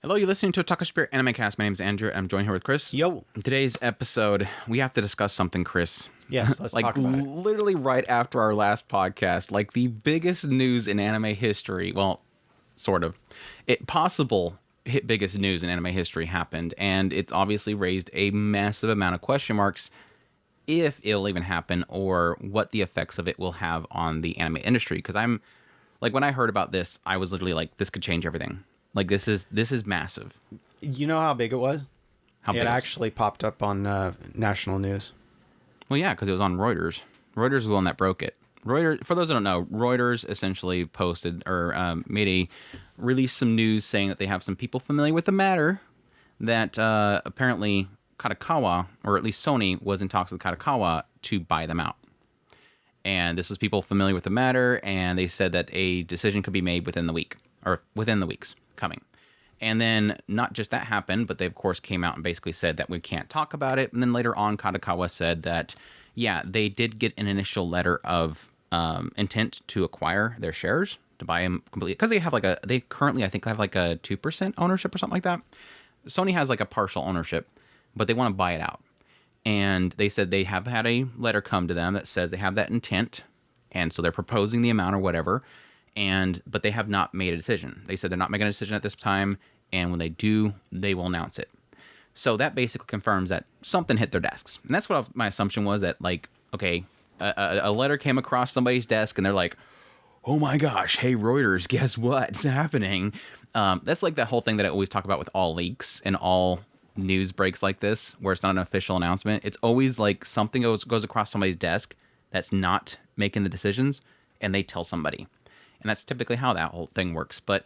Hello, you're listening to a Otaku Spirit Anime Cast. My name is Andrew, and I'm joined here with Chris. Yo. In today's episode, we have to discuss something, Chris. Yes, let's talk about it. Literally right after our last podcast, like the biggest news in anime history, well, sort of, biggest news in anime history happened, and it's obviously raised a massive amount of question marks if it'll even happen or what the effects of it will have on the anime industry. Because I'm, like, when I heard about this, I was literally like, this could change everything. Like, this is massive. You know how big it was? How big it actually popped up on national news. Well, yeah, because it was on Reuters. Reuters is the one that broke it. Reuters, for those that don't know, Reuters essentially posted or released some news saying that they have some people familiar with the matter that apparently Kadokawa, or at least Sony, was in talks with Kadokawa to buy them out. And this was people familiar with the matter, and they said that a decision could be made within the week, or within the weeks coming. And then not just that happened, but they, of course, came out and basically said that we can't talk about it. And then later on, Kadokawa said that, yeah, they did get an initial letter of intent to acquire their shares, to buy them completely. Because they have they currently, I think, have like a 2% ownership or something like that. Sony has like a partial ownership, but they want to buy it out. And they said they have had a letter come to them that says they have that intent. And so they're proposing the amount or whatever. But they have not made a decision. They said they're not making a decision at this time, and when they do, they will announce it. So that basically confirms that something hit their desks. And that's what my assumption was, that, like, okay, a letter came across somebody's desk, and they're like, oh my gosh, hey, Reuters, guess what's happening? That's like that whole thing that I always talk about with all leaks and all news breaks like this, where it's not an official announcement. It's always like something goes across somebody's desk that's not making the decisions, and they tell somebody. And that's typically how that whole thing works. But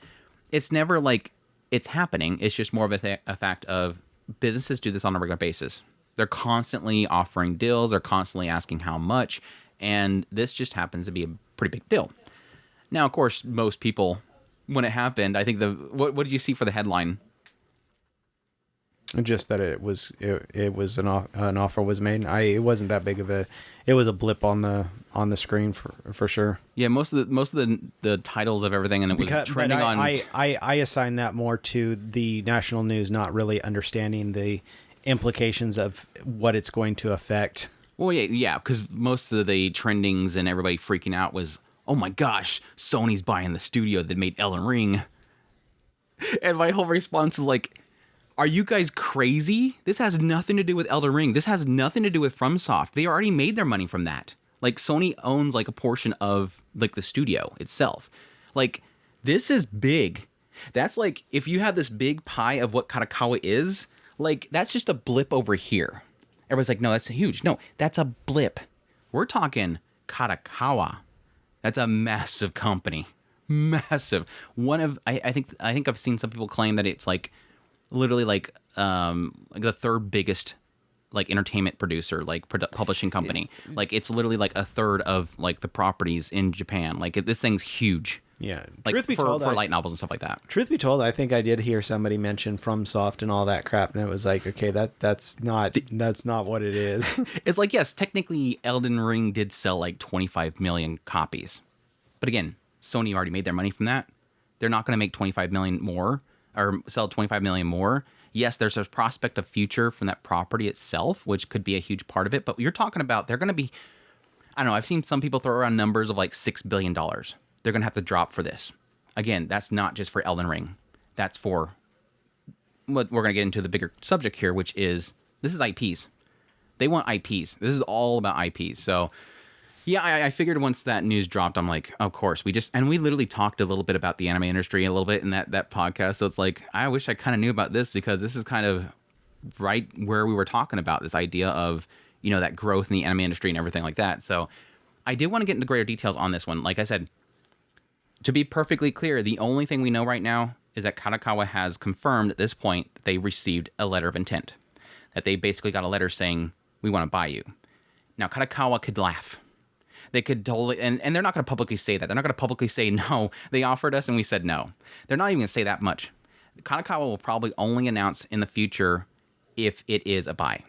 it's never like it's happening. It's just more of a fact of businesses do this on a regular basis. They're constantly offering deals. They're constantly asking how much. And this just happens to be a pretty big deal. Now, of course, most people, when it happened, I think what did you see for the headline? Just that it was an offer was made. It wasn't that big of it was a blip on the screen for sure. Yeah, most of the titles of everything, and it was trending on. I assign that more to the national news not really understanding the implications of what it's going to affect. Well, yeah, because most of the trendings and everybody freaking out was, oh my gosh, Sony's buying the studio that made Elden Ring, and my whole response is like, are you guys crazy? This has nothing to do with Elden Ring. This has nothing to do with FromSoft. They already made their money from that. Like, Sony owns like a portion of like the studio itself. Like, this is big. That's like, if you have this big pie of what Kadokawa is, like, that's just a blip over here. Everybody's like, no, that's huge. No, that's a blip. We're talking Kadokawa. That's a massive company. Massive. I think I've seen some people claim that it's like literally like the third biggest like entertainment producer, like publishing company. Like, it's literally like a third of like the properties in Japan. Like, this thing's huge. Yeah. Like, Truth be told, for light novels and stuff like that. Truth be told, I think I did hear somebody mention FromSoft and all that crap, and it was like, okay, that's not what it is. It's like, yes, technically Elden Ring did sell like 25 million copies. But again, Sony already made their money from that. They're not going to make 25 million more or sell 25 million more. Yes, there's a prospect of future from that property itself, which could be a huge part of it. But you're talking about, they're going to be, I don't know, I've seen some people throw around numbers of like $6 billion. They're going to have to drop for this. Again, that's not just for Elden Ring. That's for what we're going to get into the bigger subject here, which is, this is IPs. They want IPs. This is all about IPs. So yeah, I figured once that news dropped, I'm like, of course, we literally talked a little bit about the anime industry a little bit in that podcast. So it's like, I wish I kind of knew about this, because this is kind of right where we were talking about this idea of, you know, that growth in the anime industry and everything like that. So I did want to get into greater details on this one. Like I said, to be perfectly clear, the only thing we know right now is that Kadokawa has confirmed at this point that they received a letter of intent, that they basically got a letter saying, we want to buy you. Now, Kadokawa could laugh. They could totally, and they're not going to publicly say that. They're not going to publicly say, no, they offered us and we said no. They're not even going to say that much. Kadokawa will probably only announce in the future if it is a buy.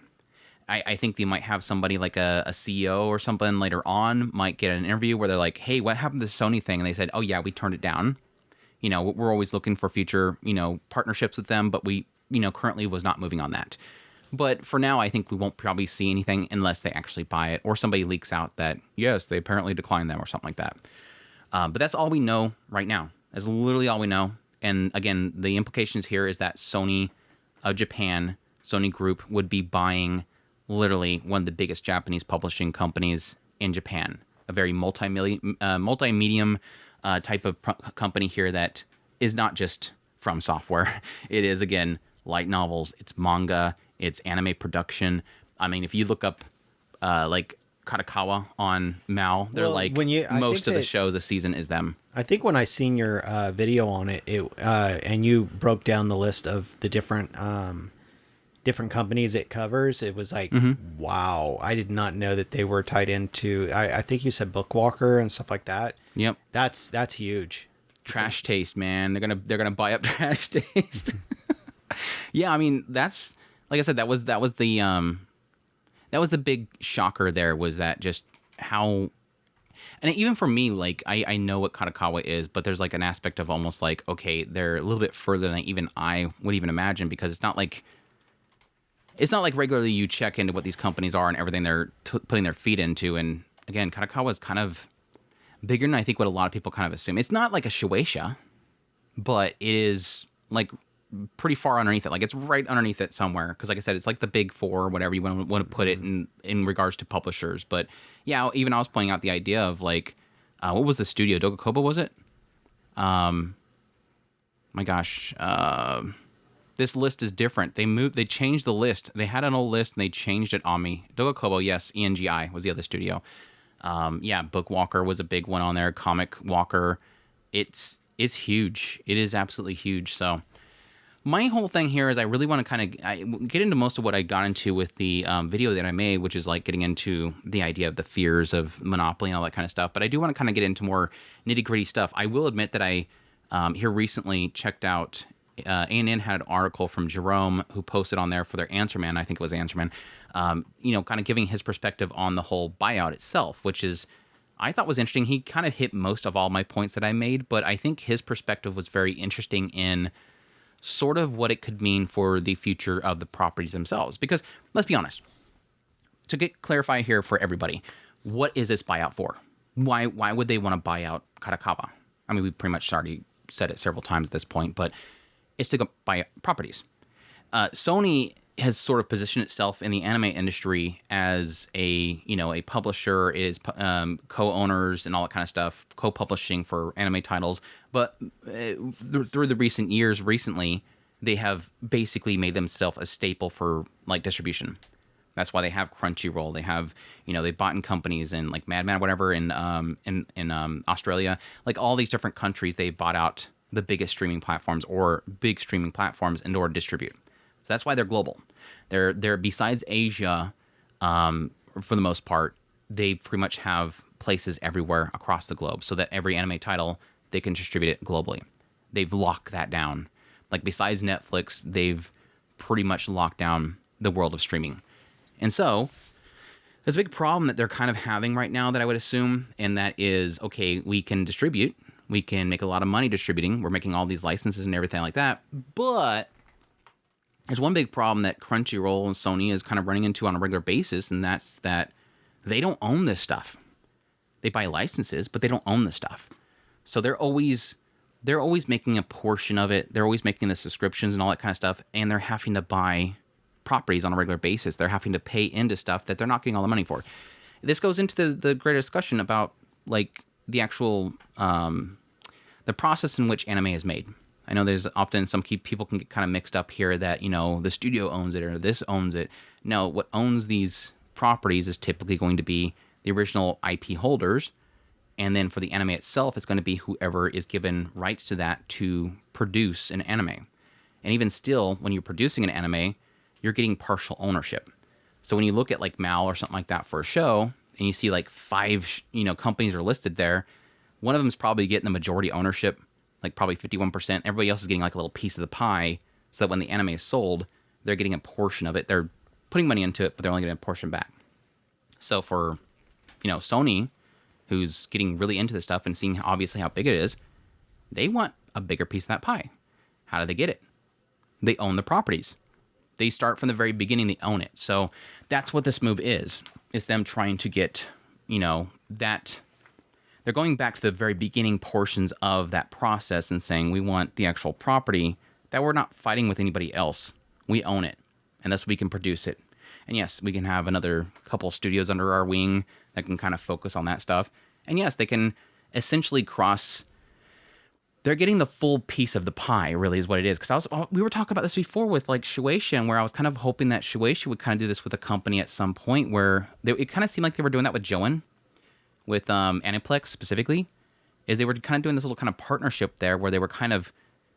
I think they might have somebody like a CEO or something later on might get an interview where they're like, hey, what happened to the Sony thing? And they said, oh yeah, we turned it down. we're always looking for future, partnerships with them, but we, currently was not moving on that. But for now, I think we won't probably see anything unless they actually buy it or somebody leaks out that, yes, they apparently declined them or something like that. But that's all we know right now. That's literally all we know. And again, the implications here is that Sony of Japan, Sony Group, would be buying literally one of the biggest Japanese publishing companies in Japan, a very multi-medium type of company here that is not just from software. It is, again, light novels, it's manga, it's anime production. I mean, if you look up like Kadokawa on Mal, they're most of the shows a season is them. I think when I seen your video on it, and you broke down the list of the different companies it covers, it was like, wow, I did not know that they were tied into. I think you said Bookwalker and stuff like that. Yep, that's huge. Trash Taste, man, they're gonna buy up Trash Taste. Yeah, I mean, that's, like I said, that was the big shocker. There was that just how. And even for me, like, I know what Kadokawa is, but there's like an aspect of almost like, okay, they're a little bit further than even I would even imagine, because it's not like regularly you check into what these companies are and everything they're putting their feet into. And again, Kadokawa is kind of bigger than I think what a lot of people kind of assume. It's not like a Shueisha, but it is like pretty far underneath it. Like, it's right underneath it somewhere. Because like I said, it's like the big four, or whatever you want to put it in regards to publishers. But yeah, even I was pointing out the idea of like, what was the studio? Dogakobo, was it? My gosh. This list is different. They changed the list. They had an old list and they changed it on me. Dogakobo, yes. ENGI was the other studio. Yeah, Bookwalker was a big one on there. Comic Walker. It's huge. It is absolutely huge. So my whole thing here is I really want to kind of get into most of what I got into with the video that I made, which is like getting into the idea of the fears of monopoly and all that kind of stuff. But I do want to kind of get into more nitty gritty stuff. I will admit that I here recently checked out, ANN had an article from Jerome who posted on there for their Answer Man. I think it was Answer Man, kind of giving his perspective on the whole buyout itself, which is, I thought was interesting. He kind of hit most of all my points that I made, but I think his perspective was very interesting in sort of what it could mean for the future of the properties themselves. Because let's be honest, to clarify here for everybody, what is this buyout for? Why would they want to buy out Kadokawa? I mean, we pretty much already said it several times at this point, but it's to go buy properties. Sony has sort of positioned itself in the anime industry as a publisher, is co-owners and all that kind of stuff, co-publishing for anime titles. But through the recently, they have basically made themselves a staple for like distribution. That's why they have Crunchyroll. They have, they bought in companies in like Madman or whatever in Australia, like all these different countries. They bought out the biggest streaming platforms or big streaming platforms in order to distribute. So that's why they're global. They're besides Asia, for the most part, they pretty much have places everywhere across the globe, so that every anime title, they can distribute it globally. They've locked that down. Like, besides Netflix, they've pretty much locked down the world of streaming. And so there's a big problem that they're kind of having right now that I would assume, and that is, okay, we can distribute. We can make a lot of money distributing. We're making all these licenses and everything like that. But there's one big problem that Crunchyroll and Sony is kind of running into on a regular basis, and that's that they don't own this stuff. They buy licenses, but they don't own the stuff. So they're always making a portion of it. They're always making the subscriptions and all that kind of stuff, and they're having to buy properties on a regular basis. They're having to pay into stuff that they're not getting all the money for. This goes into the greater discussion about like the actual the process in which anime is made. I know there's often some people can get kind of mixed up here that, the studio owns it or this owns it. No, what owns these properties is typically going to be the original IP holders. And then for the anime itself, it's going to be whoever is given rights to that to produce an anime. And even still, when you're producing an anime, you're getting partial ownership. So when you look at like Mal or something like that for a show, and you see like 5, companies are listed there, one of them is probably getting the majority ownership, like probably 51%. Everybody else is getting like a little piece of the pie, so that when the anime is sold, they're getting a portion of it. They're putting money into it, but they're only getting a portion back. So for, Sony, who's getting really into this stuff and seeing obviously how big it is, they want a bigger piece of that pie. How do they get it? They own the properties. They start from the very beginning, they own it. So that's what this move is. It's them trying to get, that they're going back to the very beginning portions of that process and saying, we want the actual property that we're not fighting with anybody else. We own it, and thus we can produce it. And yes, we can have another couple studios under our wing that can kind of focus on that stuff. And yes, they can essentially they're getting the full piece of the pie, really, is what it is. Because we were talking about this before with like Shueisha, and where I was kind of hoping that Shueisha would kind of do this with a company at some point, where it kind of seemed like they were doing that with Joen, with Aniplex specifically, is they were kind of doing this little kind of partnership there where they were kind of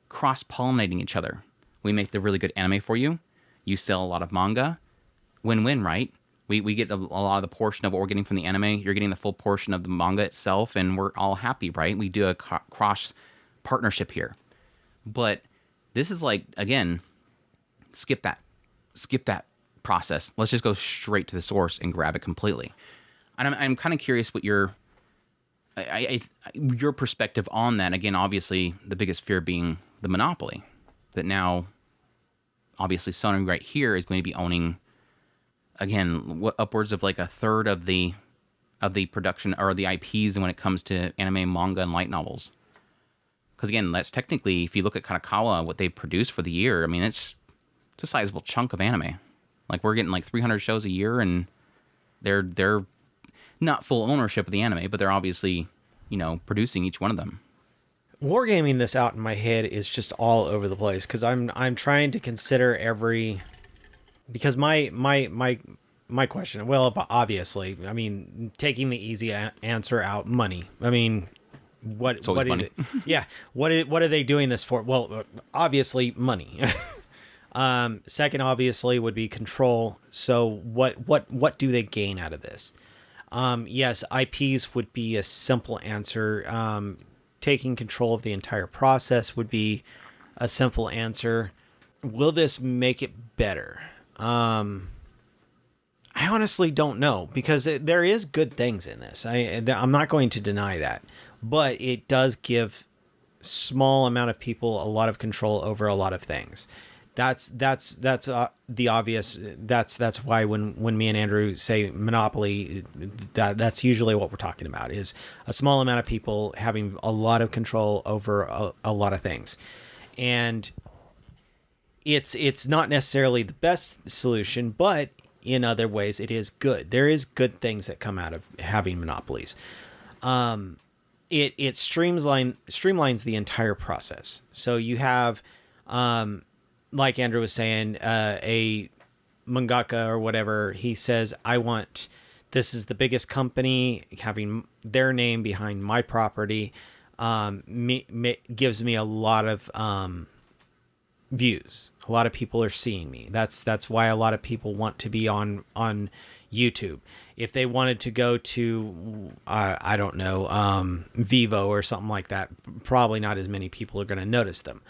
cross-pollinating each other. We make the really good anime for you. You sell a lot of manga. Win-win, right? We get a lot of the portion of what we're getting from the anime. You're getting the full portion of the manga itself, and we're all happy, right? We do a cross partnership here. But this is like, again, skip that process. Let's just go straight to the source and grab it completely. And I'm kind of curious what your perspective on that. Again, obviously the biggest fear being the monopoly, that now obviously Sony right here is going to be owning, again, upwards of like a third of the production or the IPs when it comes to anime, manga, and light novels. Because again, that's technically, if you look at Kadokawa, what they produce for the year, I mean, it's a sizable chunk of anime. Like, we're getting like 300 shows a year, and they're not full ownership of the anime, but they're obviously, producing each one of them. Wargaming this out in my head is just all over the place, because I'm trying to consider because my question, well, obviously, I mean, taking the easy answer out, money. I mean, what is money. it? Yeah. What are they doing this for? Well, obviously money. Second, obviously, would be control. So what do they gain out of this? Yes, IPs would be a simple answer. Taking control of the entire process would be a simple answer. Will this make it better? I honestly don't know, because there is good things in this. I'm not going to deny that. But it does give small amount of people a lot of control over a lot of things. That's the obvious. That's why when me and Andrew say monopoly, that's usually what we're talking about, is a small amount of people having a lot of control over a lot of things. And it's not necessarily the best solution, but in other ways it is good. There is good things that come out of having monopolies. It streamlines the entire process. So you have, like Andrew was saying, a mangaka or whatever, he says, this is the biggest company, having their name behind my property, gives me a lot of views. A lot of people are seeing me. That's why a lot of people want to be on YouTube. If they wanted to go to, I don't know, Vivo or something like that, probably not as many people are going to notice them.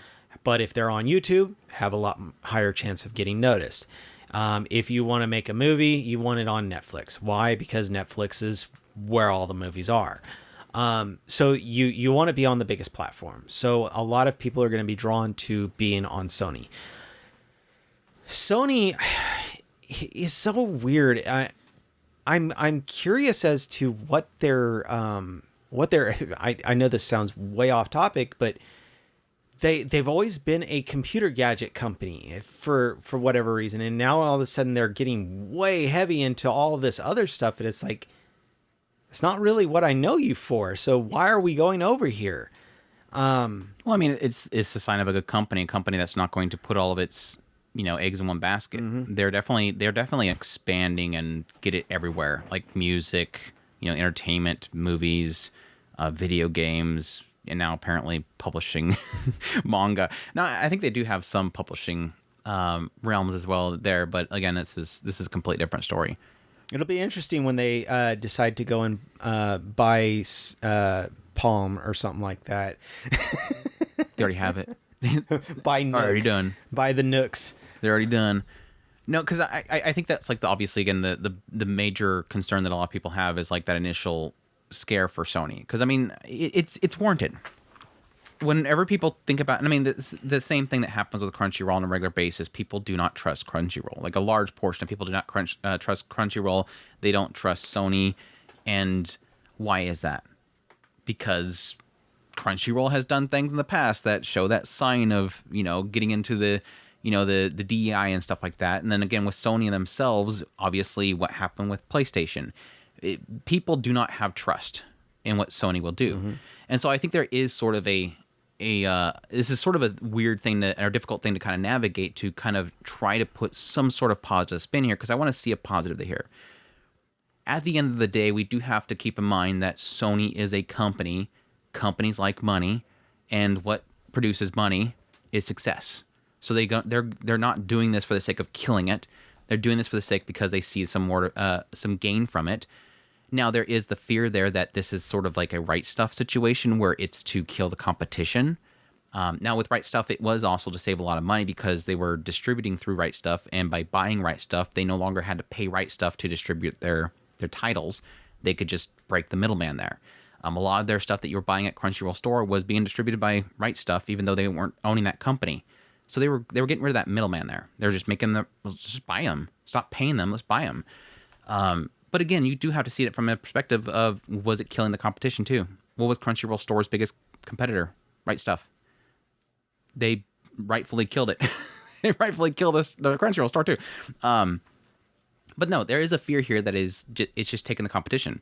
But if they're on YouTube, have a lot higher chance of getting noticed. If you want to make a movie, you want it on Netflix. Why? Because Netflix is where all the movies are. So you want to be on the biggest platform. So a lot of people are going to be drawn to being on Sony. Sony is so weird. I'm curious as to what their I know this sounds way off topic, but they've always been a computer gadget company for whatever reason, and now all of a sudden they're getting way heavy into all of this other stuff, and it's like, it's not really what I know you for. So why are we going over here? Well, I mean, it's the sign of a good company, a company that's not going to put all of its eggs in one basket. Mm-hmm. They're definitely expanding and get it everywhere, like music, entertainment, movies, video games, and now apparently publishing manga. Now, I think they do have some publishing realms as well there, but again, this is a completely different story. It'll be interesting when they decide to go and buy Palm or something like that. They already have it. By Nook. Already done. By the Nooks. They're already done. No, because I think that's like obviously again the major concern that a lot of people have is like that initial scare for Sony. Because I mean it's warranted. whenever people think about, and I mean, the same thing that happens with Crunchyroll on a regular basis, people do not trust Crunchyroll. Like a large portion of people do not trust Crunchyroll. They don't trust Sony. And why is that? Because Crunchyroll has done things in the past that show that sign of, getting into the, the DEI and stuff like that. And then again, with Sony themselves, obviously what happened with PlayStation, people do not have trust in what Sony will do. Mm-hmm. And so I think there is sort of this is sort of a weird thing or difficult thing to kind of navigate, to kind of try to put some sort of positive spin here, because I want to see a positive here. At the end of the day, we do have to keep in mind that Sony is a company. Companies like money, and what produces money is success. So they're not doing this for the sake of killing it. They're doing this for the sake because they see some gain from it. Now, there is the fear there that this is sort of like a Right Stuff situation where it's to kill the competition. Now, with Right Stuff, it was also to save a lot of money because they were distributing through Right Stuff, and by buying Right Stuff, they no longer had to pay Right Stuff to distribute their titles. They could just break the middleman there. A lot of their stuff that you were buying at Crunchyroll Store was being distributed by Right Stuff, even though they weren't owning that company. So they were getting rid of that middleman there. They were just making let's just buy them. Stop paying them. Let's buy them. But again, you do have to see it from a perspective of, was it killing the competition too? What was Crunchyroll Store's biggest competitor? Right Stuff. They rightfully killed it. They rightfully killed the Crunchyroll Store too. But no, there is a fear here that it's just taking the competition.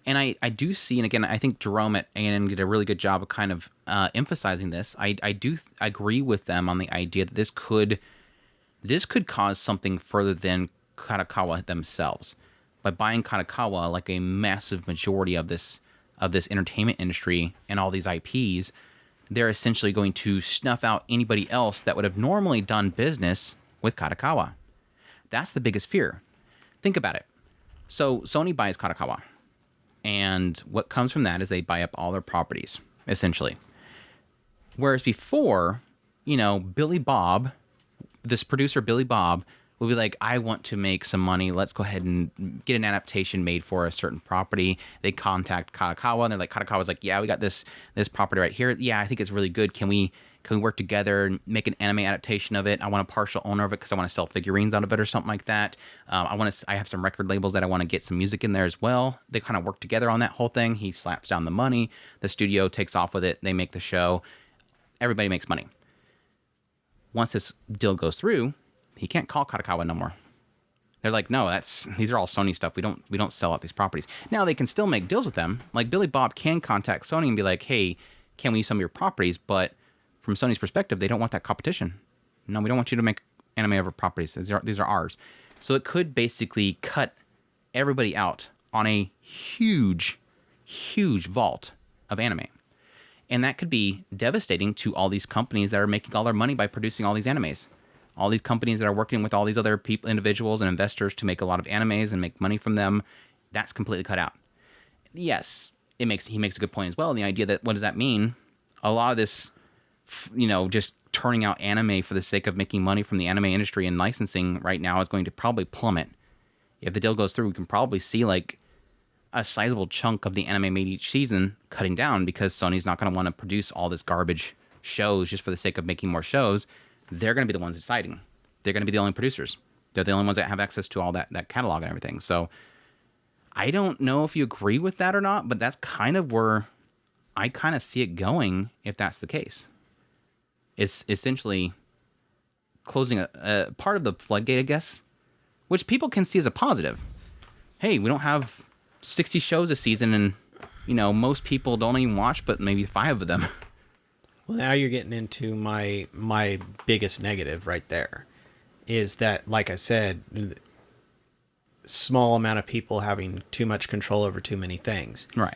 And I do see, and again, I think Jerome at A&N did a really good job of kind of emphasizing this. I do agree with them on the idea that this could cause something further than Kadokawa themselves. By buying Kadokawa, like a massive majority of this entertainment industry and all these IPs, they're essentially going to snuff out anybody else that would have normally done business with Kadokawa. That's the biggest fear. Think about it. So Sony buys Kadokawa. And what comes from that is they buy up all their properties, essentially. Whereas before, Billy Bob, this producer Billy Bob, will be like, I want to make some money. Let's go ahead and get an adaptation made for a certain property. They contact Kadokawa, and they're like, Kadokawa's like, yeah, we got this property right here. Yeah, I think it's really good. Can we work together and make an anime adaptation of it? I want a partial owner of it because I want to sell figurines out of it or something like that. I have some record labels that I want to get some music in there as well. They kind of work together on that whole thing. He slaps down the money. The studio takes off with it. They make the show. Everybody makes money. Once this deal goes through, he can't call Kadokawa no more. They're like, no, these are all Sony stuff. We don't sell out these properties. Now they can still make deals with them. Like Billy Bob can contact Sony and be like, hey, can we use some of your properties? But from Sony's perspective, they don't want that competition. No, we don't want you to make anime of our properties. These are ours. So it could basically cut everybody out on a huge, huge vault of anime. And that could be devastating to all these companies that are making all their money by producing all these animes. All these companies that are working with all these other people, individuals and investors to make a lot of animes and make money from them, that's completely cut out. Yes, he makes a good point as well. And the idea that, what does that mean? A lot of this, just turning out anime for the sake of making money from the anime industry and licensing right now is going to probably plummet. If the deal goes through, we can probably see like a sizable chunk of the anime made each season cutting down because Sony's not going to want to produce all this garbage shows just for the sake of making more shows. They're going to be the ones deciding. They're going to be the only producers. They're the only ones that have access to all that catalog and everything. So I don't know if you agree with that or not, but that's kind of where I kind of see it going if that's the case. It's essentially closing a part of the floodgate, I guess, which people can see as a positive. Hey, we don't have 60 shows a season, and most people don't even watch but maybe 5 of them. Well, now you're getting into my biggest negative right there, is that, like I said, small amount of people having too much control over too many things. Right.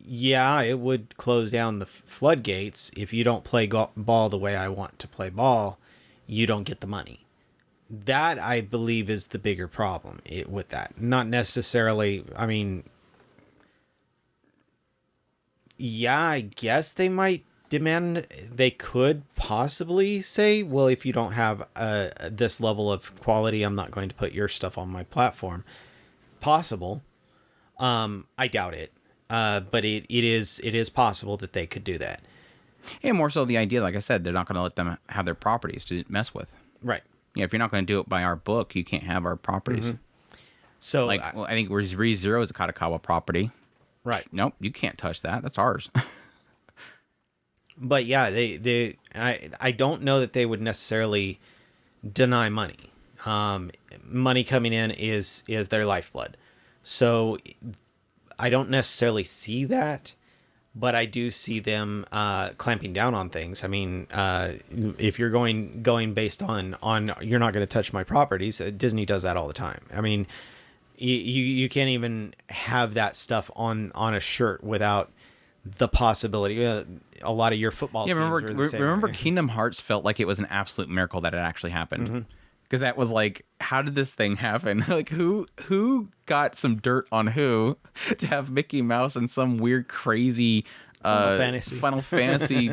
Yeah, it would close down the floodgates. If you don't play ball the way I want to play ball, you don't get the money. That, I believe, is the bigger problem with that. Not necessarily, I mean, yeah, I guess they might demand, they could possibly say, well, if you don't have this level of quality, I'm not going to put your stuff on my platform. Possible. I doubt it. But it is possible that they could do that. And more so the idea, like I said, they're not going to let them have their properties to mess with. Right. Yeah, if you're not going to do it by our book, you can't have our properties. So Like, well, I think rezero is a Kadokawa property. right. Nope, you can't touch that. That's ours. But yeah, I don't know that they would necessarily deny money. Money coming in is their lifeblood. So I don't necessarily see that, but I do see them clamping down on things. I mean, if you're going based on you're not going to touch my properties, Disney does that all the time. I mean, you can't even have that stuff on a shirt without the possibility. A lot of your football teams are the same remember way. Kingdom Hearts felt like it was an absolute miracle that it actually happened. Because that was like, how did this thing happen? Like, who got some dirt on who to have Mickey Mouse and some weird, crazy Final Fantasy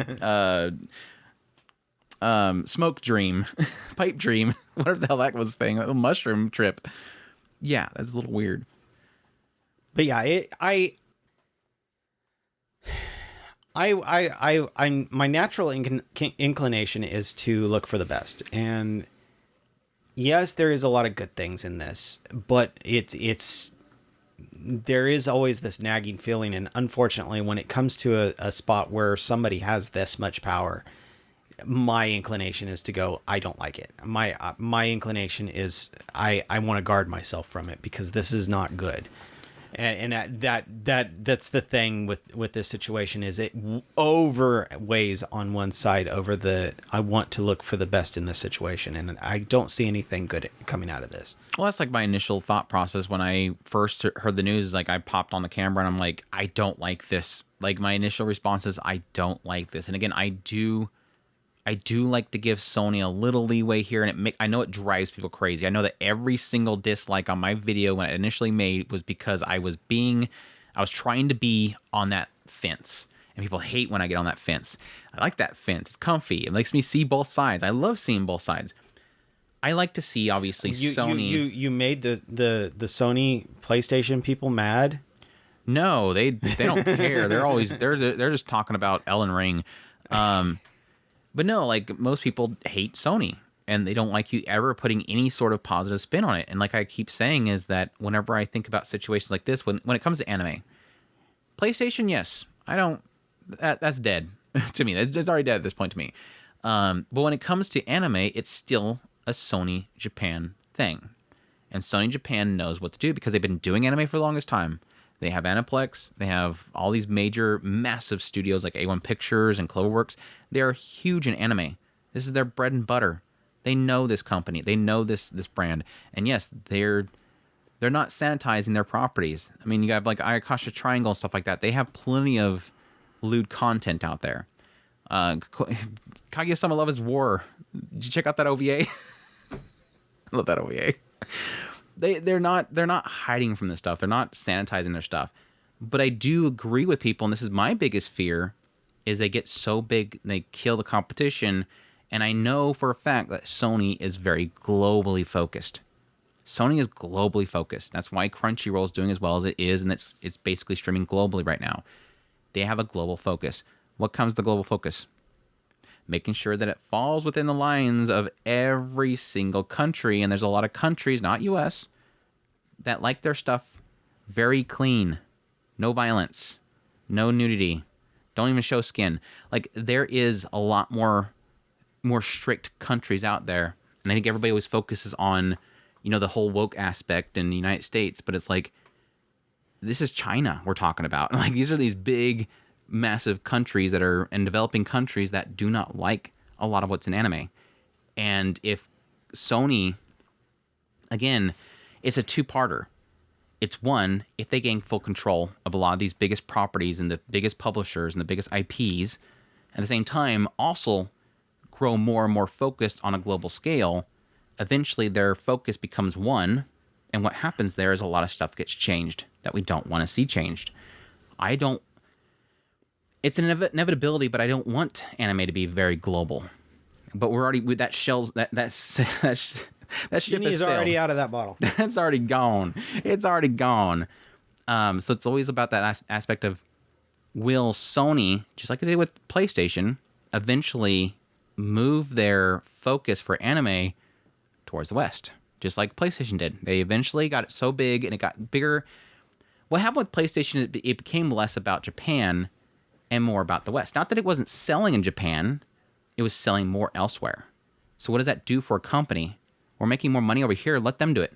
smoke dream, pipe dream, whatever the hell that was thing, a mushroom trip. Yeah, that's a little weird. But yeah, I'm my natural inclination is to look for the best, and yes, there is a lot of good things in this, but there is always this nagging feeling, and unfortunately, when it comes to a spot where somebody has this much power, my inclination is to go, I don't like it. My inclination is I want to guard myself from it because this is not good. And that's the thing with this situation is it overweighs on one side over the I want to look for the best in this situation, and I don't see anything good coming out of this. Well, that's like my initial thought process when I first heard the news. Like I popped on the camera and I'm like, I don't like this. Like my initial response is, I don't like this. And again, I do like to give Sony a little leeway here, and I know it drives people crazy. I know that every single dislike on my video when I initially made was because I was trying to be on that fence, and people hate when I get on that fence. I like that fence. It's comfy. It makes me see both sides. I love seeing both sides. I like to see, obviously, Sony. You made the Sony PlayStation people mad? No, they don't care. They're just talking about Elden Ring. But no, like most people hate Sony and they don't like you ever putting any sort of positive spin on it. And like I keep saying is that whenever I think about situations like this, when it comes to anime, PlayStation, yes, that's dead to me. It's already dead at this point to me. But when it comes to anime, it's still a Sony Japan thing. And Sony Japan knows what to do because they've been doing anime for the longest time. They have Aniplex. They have all these major, massive studios like A1 Pictures and Cloverworks. They are huge in anime. This is their bread and butter. They know this company. They know this brand. And yes, they're not sanitizing their properties. I mean, you have like Ayakasha Triangle and stuff like that. They have plenty of lewd content out there. Kaguya-sama Love is War. Did you check out that OVA? I love that OVA. They're not hiding from this stuff. They're not sanitizing their stuff. But I do agree with people, and this is my biggest fear, is they get so big, they kill the competition. And I know for a fact that Sony is very globally focused. Sony is globally focused. That's why Crunchyroll is doing as well as it is, and it's basically streaming globally right now. They have a global focus. What comes to global focus? Making sure that it falls within the lines of every single country. And there's a lot of countries, not US, that like their stuff very clean. No violence. No nudity. Don't even show skin. Like, there is a lot more strict countries out there. And I think everybody always focuses on, the whole woke aspect in the United States. But it's like, this is China we're talking about. Like, these are these big, massive countries that are in developing countries that do not like a lot of what's in anime. And if Sony, again, it's a two-parter. It's one, if they gain full control of a lot of these biggest properties and the biggest publishers and the biggest IPs, at the same time also grow more and more focused on a global scale, eventually their focus becomes one, and what happens there is a lot of stuff gets changed that we don't want to see changed. It's an inevitability, but I don't want anime to be very global. But we're already that ship Genie is already out of that bottle. That's already gone. It's already gone. So it's always about that aspect of, will Sony, just like they did with PlayStation, eventually move their focus for anime towards the West, just like PlayStation did. They eventually got it so big and it got bigger. What happened with PlayStation, it became less about Japan and more about the West. Not that it wasn't selling in Japan, it was selling more elsewhere. So what does that do for a company? We're making more money over here. Let them do it.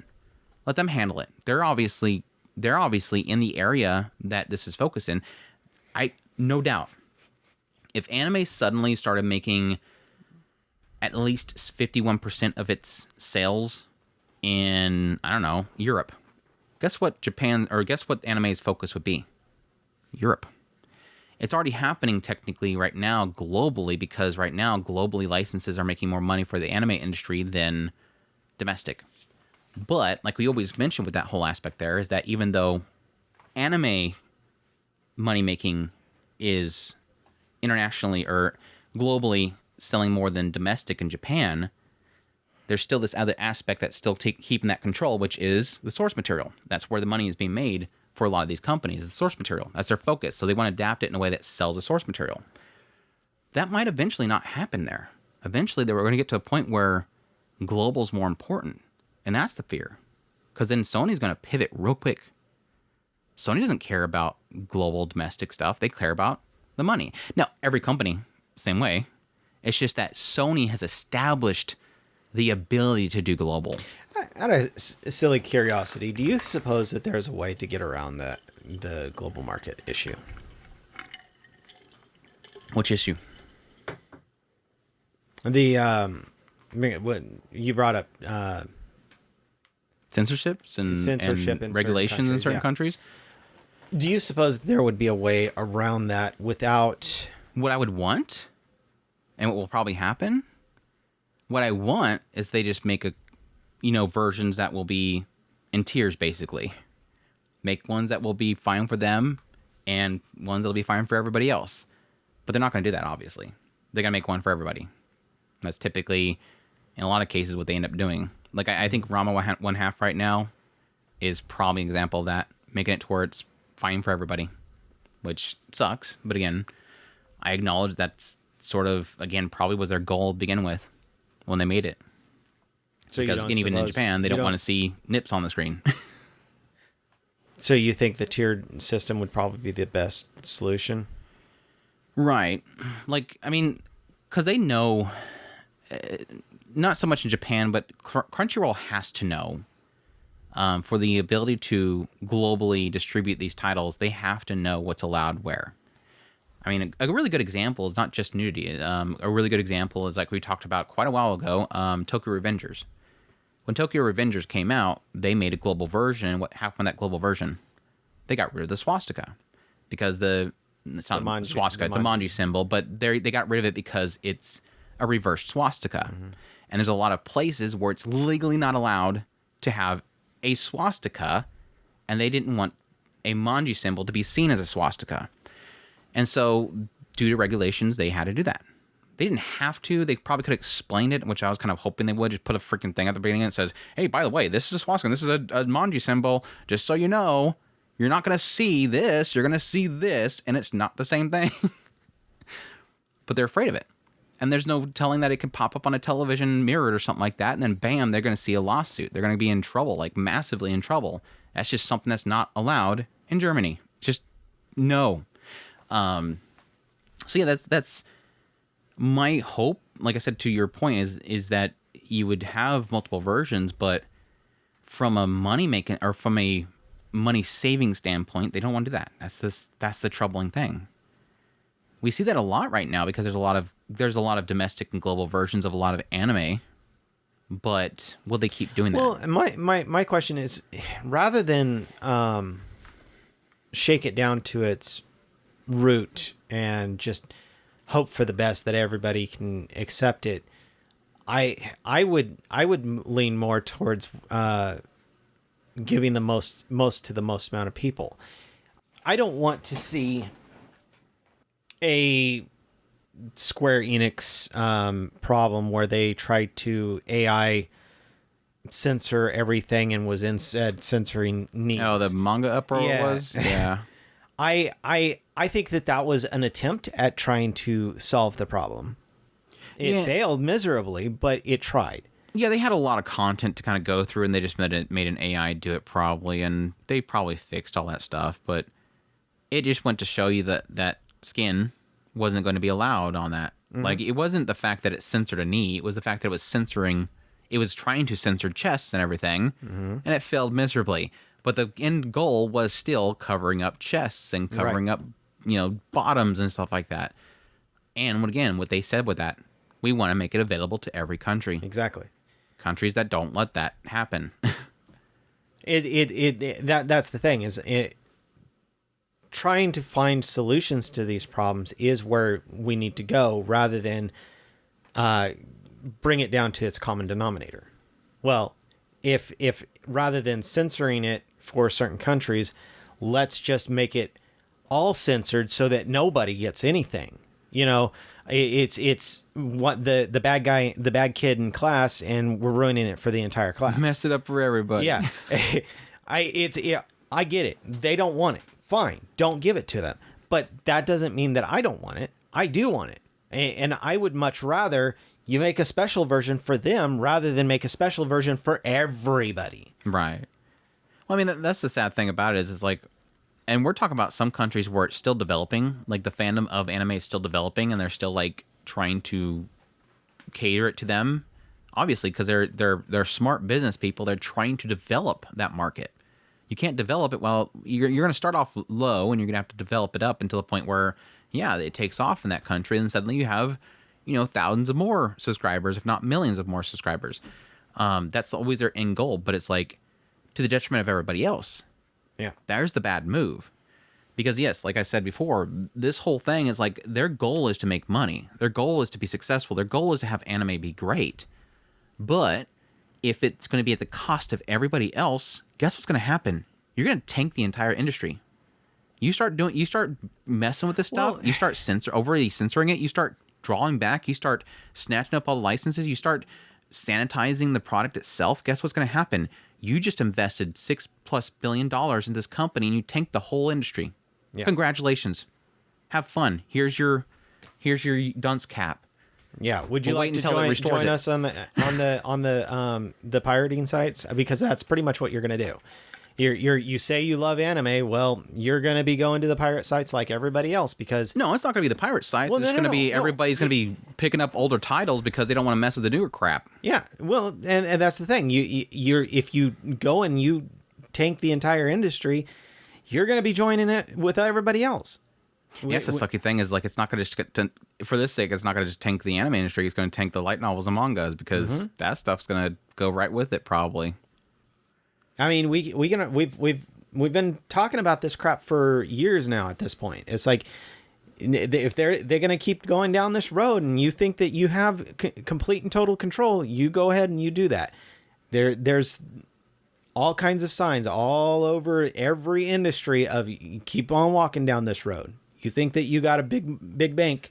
Let them handle it. They're obviously in the area that this is focused in. No doubt, if anime suddenly started making at least 51% of its sales in, I don't know, Europe, guess what anime's focus would be? Europe. It's already happening technically right now globally, because right now globally licenses are making more money for the anime industry than domestic. But like we always mention with that whole aspect there, is that even though anime money making is internationally or globally selling more than domestic in Japan, there's still this other aspect that's still keeping that control, which is the source material. That's where the money is being made for a lot of these companies, is the source material. That's their focus. So they want to adapt it in a way that sells the source material. That might eventually not happen there. Eventually, we're going to get to a point where global's more important. And that's the fear. Because then Sony's going to pivot real quick. Sony doesn't care about global domestic stuff. They care about the money. Now, every company, same way. It's just that Sony has established the ability to do global. Out of silly curiosity, do you suppose that there's a way to get around the global market issue? Which issue? What you brought up, censorships and regulations in certain countries. Do you suppose there would be a way around that without... What I would want, and what will probably happen, what I want is they just make versions that will be in tiers, basically. Make ones that will be fine for them and ones that will be fine for everybody else. But they're not going to do that, obviously. They're going to make one for everybody. That's typically, in a lot of cases, what they end up doing. Like, I think Rama 1/2 right now is probably an example of that, making it to where it's fine for everybody, which sucks. But again, I acknowledge that's sort of, again, probably was their goal to begin with when they made it. So because again, even in Japan, they don't want to see nips on the screen. So you think the tiered system would probably be the best solution? Right. Like, I mean, because they know, not so much in Japan, but Crunchyroll has to know, for the ability to globally distribute these titles, they have to know what's allowed where. I mean, a really good example is not just nudity. A really good example is, like we talked about quite a while ago, Tokyo Revengers. When Tokyo Revengers came out, they made a global version. What happened with that global version? They got rid of the swastika, because it's not a swastika, it's a manji symbol, but they got rid of it because it's a reversed swastika. Mm-hmm. And there's a lot of places where it's legally not allowed to have a swastika, and they didn't want a manji symbol to be seen as a swastika. And so, due to regulations, they had to do that. They didn't have to. They probably could have explained it, which I was kind of hoping they would. Just put a freaking thing at the beginning that says, hey, by the way, this is a swastika. This is a manji symbol. Just so you know, you're not going to see this. You're going to see this, and it's not the same thing. But they're afraid of it. And there's no telling that it can pop up on a television mirrored or something like that, and then bam, they're going to see a lawsuit. They're going to be in trouble, like massively in trouble. That's just something that's not allowed in Germany. Just no. So yeah, that's my hope. Like I said, to your point, is that you would have multiple versions, but from a money making or from a money saving standpoint, they don't want to do that. That's the troubling thing. We see that a lot right now because there's a lot of domestic and global versions of a lot of anime. But will they keep doing that? Well, my question is, rather than shake it down to its root and just hope for the best that everybody can accept it, I would lean more towards giving the most to the most amount of people. I don't want to see a Square Enix problem where they try to AI censor everything and was instead censoring needs. Oh, the manga uproar Yeah. was? Yeah. I think that was an attempt at trying to solve the problem. It Yeah. failed miserably, but it tried. Yeah, they had a lot of content to kind of go through, and they just made an AI do it probably, and they probably fixed all that stuff. But it just went to show you that skin wasn't going to be allowed on that. Like, it wasn't the fact that it censored a knee; it was the fact that it was trying to censor chests and everything, and it failed miserably. But the end goal was still covering up chests and covering up, bottoms and stuff like that. And again, what they said with that, we want to make it available to every country. Exactly. Countries that don't let that happen. That's the thing is trying to find solutions to these problems is where we need to go rather than bring it down to its common denominator. Well, if rather than censoring it for certain countries, let's just make it all censored so that nobody gets anything. It's what the bad kid in class, and we're ruining it for the entire class. Mess it up for everybody. Yeah. I get it. They don't want it. Fine. Don't give it to them. But that doesn't mean that I don't want it. I do want it. And I would much rather you make a special version for them rather than make a special version for everybody. Right. Well, I mean, that's the sad thing about it is like, and we're talking about some countries where it's still developing, like the fandom of anime is still developing, and they're still like trying to cater it to them. Obviously, because they're smart business people, they're trying to develop that market. You can't develop it while you're going to start off low, and you're going to have to develop it up until the point where, yeah, it takes off in that country, and suddenly you have, thousands of more subscribers, if not millions of more subscribers. That's always their end goal, but it's like to the detriment of everybody else. Yeah. There's the bad move. Because yes, like I said before, this whole thing is like their goal is to make money. Their goal is to be successful. Their goal is to have anime be great. But if it's going to be at the cost of everybody else, guess what's going to happen? You're going to tank the entire industry. You start messing with this stuff. Well, you start overly censoring it. You start drawing back. You start snatching up all the licenses. You start sanitizing the product itself. Guess what's going to happen? You just invested $6+ billion in this company, and you tanked the whole industry. Yeah. Congratulations. Have fun. Here's your dunce cap. Yeah. Would you like to join us on the pirating sites? Because that's pretty much what you're going to do. You say you love anime. Well, you're going to be going to the pirate sites like everybody else because no, it's not going to be the pirate sites. Well, it's going to be everybody's going to be picking up older titles because they don't want to mess with the newer crap. Yeah, well, and that's the thing. If you go and you tank the entire industry, you're going to be joining it with everybody else. Yes, the sucky thing is like it's not going to for this sake. It's not going to just tank the anime industry. It's going to tank the light novels and mangas because that stuff's going to go right with it probably. I mean, we've been talking about this crap for years now. At this point, it's like if they're going to keep going down this road, and you think that you have complete and total control, you go ahead and you do that. There's all kinds of signs all over every industry of keep on walking down this road. You think that you got a big bank,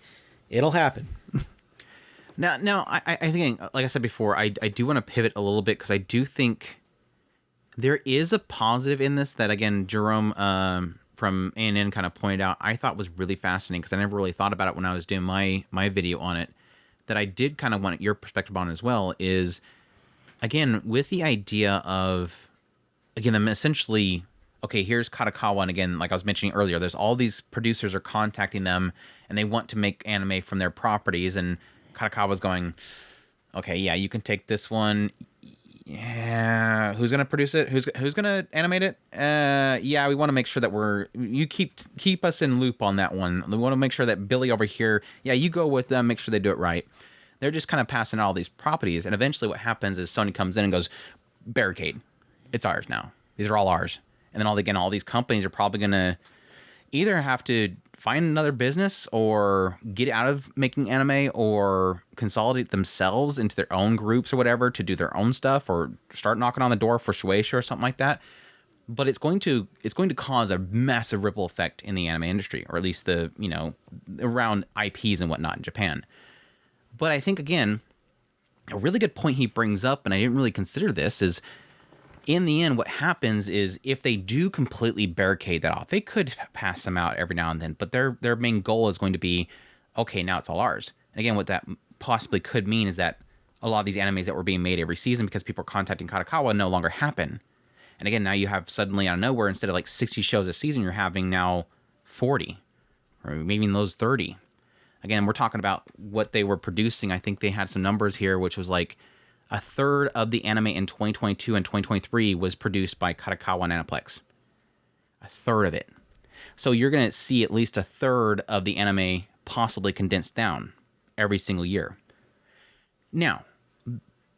it'll happen. Now, I think, like I said before, I do want to pivot a little bit because I do think. There is a positive in this that, again, Jerome from ANN kind of pointed out I thought was really fascinating because I never really thought about it when I was doing my video on it, that I did kind of want your perspective on as well is, again, with the idea of, again, them essentially, okay, here's Kadokawa, and again, like I was mentioning earlier, there's all these producers are contacting them, and they want to make anime from their properties, and Kadokawa's going, okay, yeah, you can take this one. Yeah, who's gonna produce it? Who's gonna animate it? Yeah, we want to make sure that you keep us in loop on that one. We want to make sure that Billy over here, yeah, you go with them, make sure they do it right. They're just kind of passing all these properties, and eventually what happens is Sony comes in and goes, barricade, it's ours now. These are all ours. And then all these companies are probably gonna either have to find another business or get out of making anime or consolidate themselves into their own groups or whatever to do their own stuff or start knocking on the door for Shueisha or something like that. But it's going to cause a massive ripple effect in the anime industry, or at least around IPs and whatnot in Japan. But I think, again, a really good point he brings up, and I didn't really consider this, is in the end, what happens is if they do completely barricade that off, they could pass them out every now and then, but their main goal is going to be, okay, now it's all ours. And again, what that possibly could mean is that a lot of these animes that were being made every season because people are contacting Kadokawa no longer happen. And again, now you have suddenly out of nowhere, instead of like 60 shows a season, you're having now 40 or maybe in those 30. Again, we're talking about what they were producing. I think they had some numbers here, which was like a third of the anime in 2022 and 2023 was produced by Kadokawa and Aniplex. A third of it. So you're going to see at least a third of the anime possibly condensed down every single year. Now,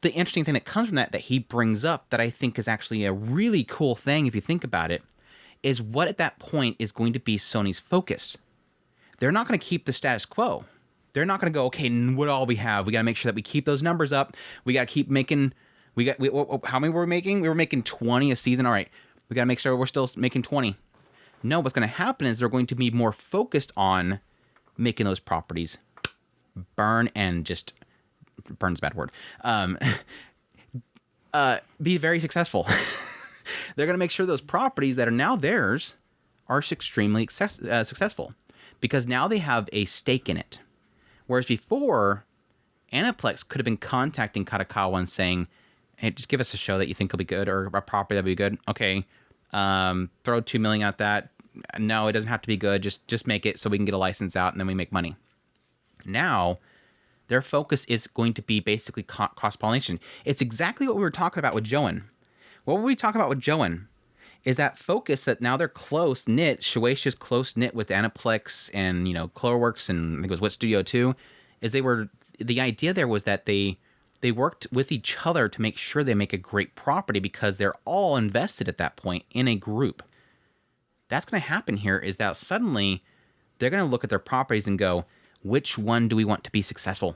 the interesting thing that comes from that he brings up that I think is actually a really cool thing if you think about it, is what at that point is going to be Sony's focus. They're not going to keep the status quo. They're not going to go, okay, what all we have? We got to make sure that we keep those numbers up. We got to keep making, how many were we making? We were making 20 a season. All right, we got to make sure we're still making 20. No, what's going to happen is they're going to be more focused on making those properties burn's a bad word, be very successful. They're going to make sure those properties that are now theirs are extremely successful, because now they have a stake in it. Whereas before, Aniplex could have been contacting Kadokawa and saying, hey, just give us a show that you think will be good, or a property that'll be good. Okay, throw $2 million at that. No, it doesn't have to be good. Just make it so we can get a license out and then we make money. Now, their focus is going to be basically cross-pollination. It's exactly what we were talking about with Joen. What were we talking about with Joen? Is that focus that now they're close-knit. Shueisha's close-knit with Aniplex and, Cloverworks, and I think it was Wit Studio too, is the idea there was that they worked with each other to make sure they make a great property because they're all invested at that point in a group. That's going to happen here, is that suddenly they're going to look at their properties and go, which one do we want to be successful?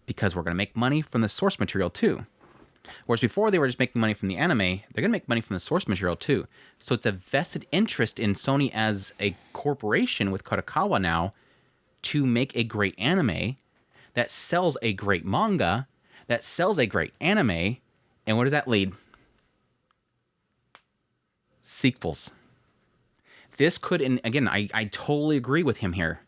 Because we're going to make money from the source material too. Whereas before they were just making money from the anime, they're going to make money from the source material too. So it's a vested interest in Sony as a corporation with Kadokawa now to make a great anime that sells a great manga, that sells a great anime, and what does that lead? Sequels. This could, and again, I totally agree with him here.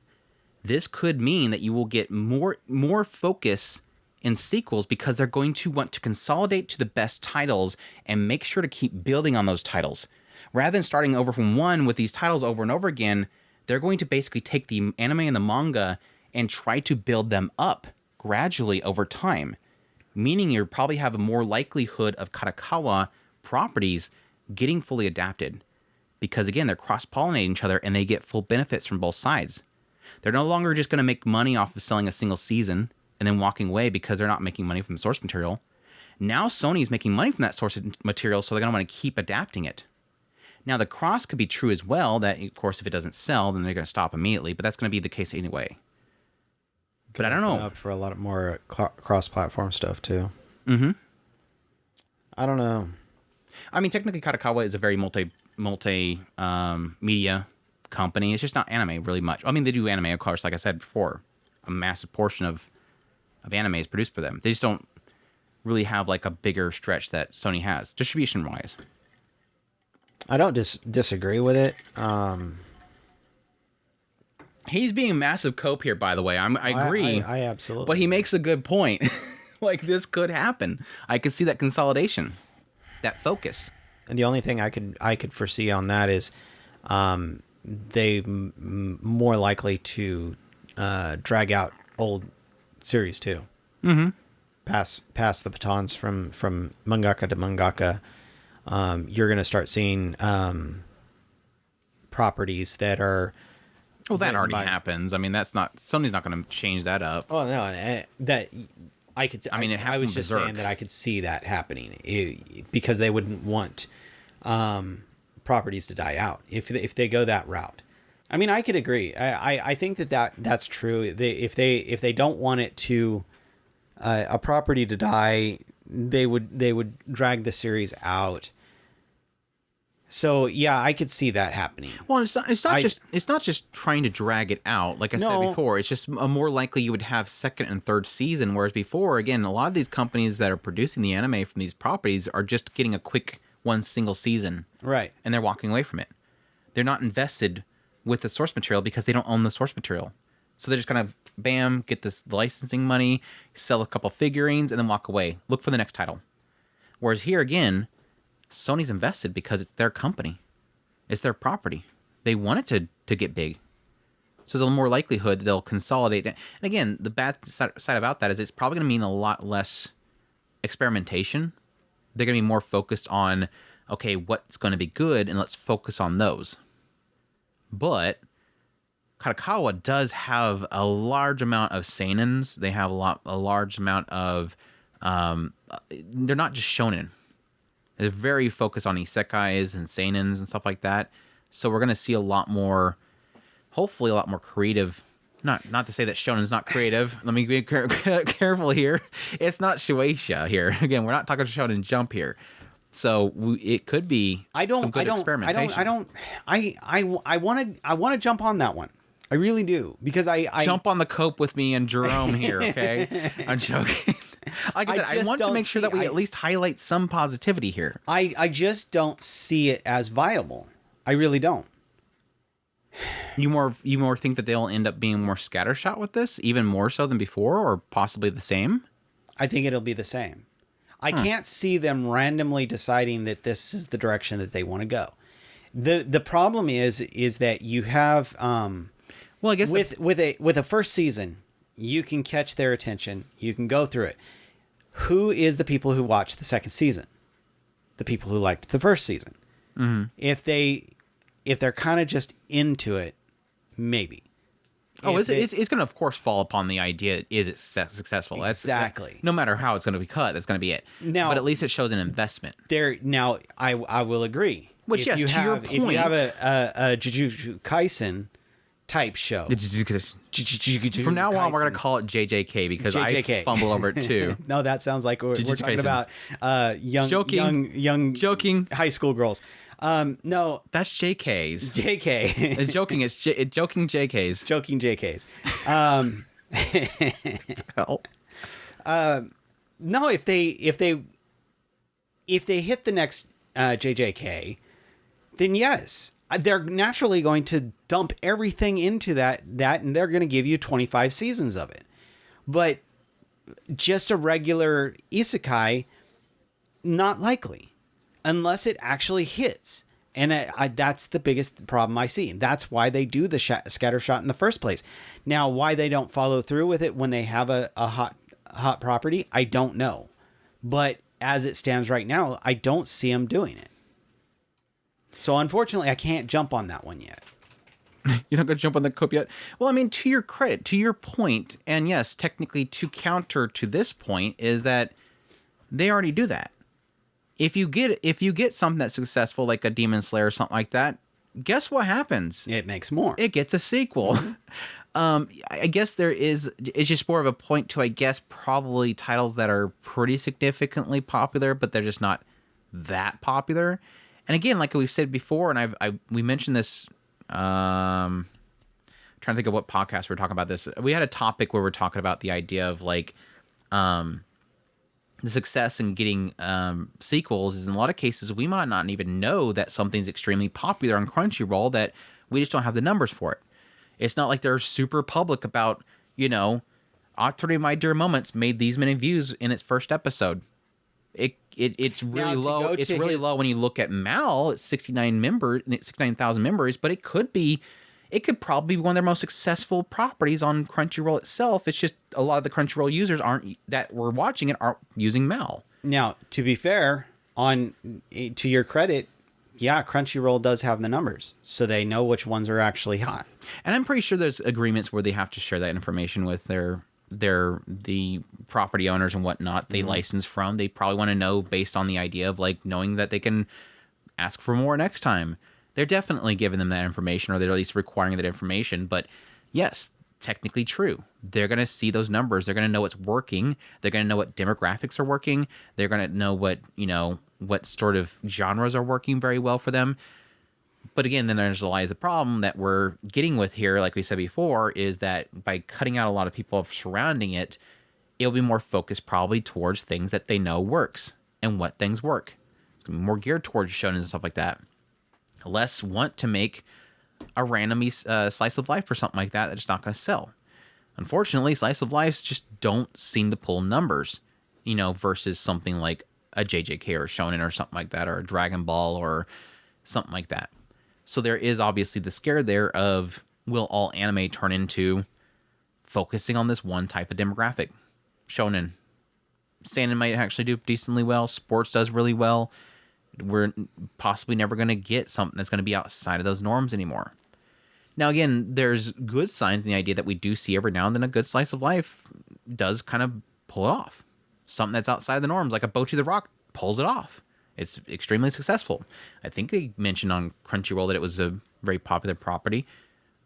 This could mean that you will get more focus in sequels because they're going to want to consolidate to the best titles and make sure to keep building on those titles. Rather than starting over from one with these titles over and over again, they're going to basically take the anime and the manga and try to build them up gradually over time. Meaning you probably have a more likelihood of Kadokawa properties getting fully adapted. Because again, they're cross-pollinating each other and they get full benefits from both sides. They're no longer just going to make money off of selling a single season and then walking away because they're not making money from the source material. Now Sony is making money from that source material, so they're going to want to keep adapting it. Now the cross could be true as well, that of course if it doesn't sell, then they're going to stop immediately, but that's going to be the case anyway. But I don't know. Up for a lot more cross-platform stuff too. Mm-hmm. I don't know. I mean, technically Kadokawa is a very media company. It's just not anime really much. I mean, they do anime, of course, like I said before. A massive portion of anime is produced for them. They just don't really have like a bigger stretch that Sony has, distribution-wise. I don't disagree with it. He's being a massive cope here, by the way. I agree. I absolutely. But he makes a good point. Like, this could happen. I could see that consolidation, that focus. And the only thing I could foresee on that is they more likely to drag out old series too. Mm-hmm. Pass the batons from mangaka to mangaka. You're going to start seeing properties that are. Well, that already happens. I mean, Sony's not going to change that up. Oh no, that I could. I mean, I was just saying that I could see that happening because they wouldn't want properties to die out if they go that route. I mean, I could agree. I think that's true. If they don't want it to a property to die, they would drag the series out. So yeah, I could see that happening. Well, it's not I- just it's not just trying to drag it out. Like I said No. before, it's just a more likely you would have second and third season. Whereas before, again, a lot of these companies that are producing the anime from these properties are just getting a quick one single season, Right. and they're walking away from it. They're not invested with the source material because they don't own the source material. So they're just kind of bam, get this licensing money, sell a couple figurines, and then walk away. Look for the next title. Whereas here again, Sony's invested because it's their company. It's their property. They want it to get big. So there's a more likelihood that they'll consolidate. And again, the bad side about that is it's probably going to mean a lot less experimentation. They're going to be more focused on, okay, what's going to be good, and let's focus on those. But Kadokawa does have a large amount of seinens. They have a large amount of... they're not just shonen. They're very focused on isekais and seinens and stuff like that. So we're going to see a lot more, hopefully a lot more creative. Not to say that shonen's not creative. Let me be careful here. It's not Shueisha here. Again, we're not talking Shonen Jump here. So it could be some good experimentation. I want to jump on that one. I really do, because I jump on the cope with me and Jerome here, okay? I'm joking. Like I said, I want to make sure that we at least highlight some positivity here. I just don't see it as viable. I really don't. You more think that they'll end up being more scattershot with this, even more so than before, or possibly the same? I think it'll be the same. I can't see them randomly deciding that this is the direction that they want to go. The problem is that you have well, I guess with a first season, you can catch their attention. You can go through it. Who is the people who watched the second season? The people who liked the first season. Mm-hmm. If they're kind of just into it, maybe. Oh, it's going to, of course, fall upon the idea, is it successful? Exactly. No matter how it's going to be cut, that's going to be it. Now, but at least it shows an investment. Now, I will agree. Which, yes, to your point. If you have a Jujutsu Kaisen type show. From now on, we're going to call it JJK because JJK. I fumble over it too. No, that sounds like we're talking Kaisen. about young joking high school girls. No, that's JK's. JK. It's joking. It's joking JK's. Joking JK's. No, if they hit the next JJK, then yes, they're naturally going to dump everything into that, and they're going to give you 25 seasons of it. But just a regular isekai, not likely, unless it actually hits. And that's the biggest problem I see. That's why they do the scatter shot in the first place. Now, why they don't follow through with it when they have a hot property, I don't know. But as it stands right now, I don't see them doing it. So unfortunately, I can't jump on that one yet. You're not going to jump on the cope yet? Well, I mean, to your credit, to your point, and yes, technically to counter to this point, is that they already do that. If you get something that's successful, like a Demon Slayer or something like that, guess what happens? It makes more. It gets a sequel. I guess it's just more of a point to, I guess, probably titles that are pretty significantly popular, but they're just not that popular. And again, like we've said before, and we mentioned this, trying to think of what podcast we were talking about this. We had a topic where we're talking about the idea of like, the success in getting sequels is in a lot of cases we might not even know that something's extremely popular on Crunchyroll, that we just don't have the numbers for it. It's not like they're super public about, Atori My Dear Moments made these many views in its first episode. It's really low. It's really low when you look at Mal. It's 69,000 members, but it could probably be one of their most successful properties on Crunchyroll itself. It's just a lot of the Crunchyroll users that were watching it aren't using Mal. Now, to be fair, to your credit, yeah, Crunchyroll does have the numbers, so they know which ones are actually hot. And I'm pretty sure there's agreements where they have to share that information with the property owners and whatnot they license from. They probably want to know based on the idea of like knowing that they can ask for more next time. They're definitely giving them that information, or they're at least requiring that information. But yes, technically true. They're going to see those numbers. They're going to know what's working. They're going to know what demographics are working. They're going to know what, what sort of genres are working very well for them. But again, then there's lies the problem that we're getting with here, like we said before, is that by cutting out a lot of people surrounding it, it'll be more focused probably towards things that they know works and what things work. It's going to be more geared towards shonen and stuff like that. Less want to make a random slice of life or something like that that's not going to sell. Unfortunately, slice of lives just don't seem to pull numbers, versus something like a JJK or shonen or something like that, or a Dragon Ball or something like that. So there is obviously the scare there of, will all anime turn into focusing on this one type of demographic? Shonen. Seinen might actually do decently well. Sports does really well. We're possibly never going to get something that's going to be outside of those norms anymore. Now, again, there's good signs in the idea that we do see every now and then a good slice of life does kind of pull it off. Something that's outside the norms, like a Bocchi the Rock, pulls it off. It's extremely successful. I think they mentioned on Crunchyroll that it was a very popular property.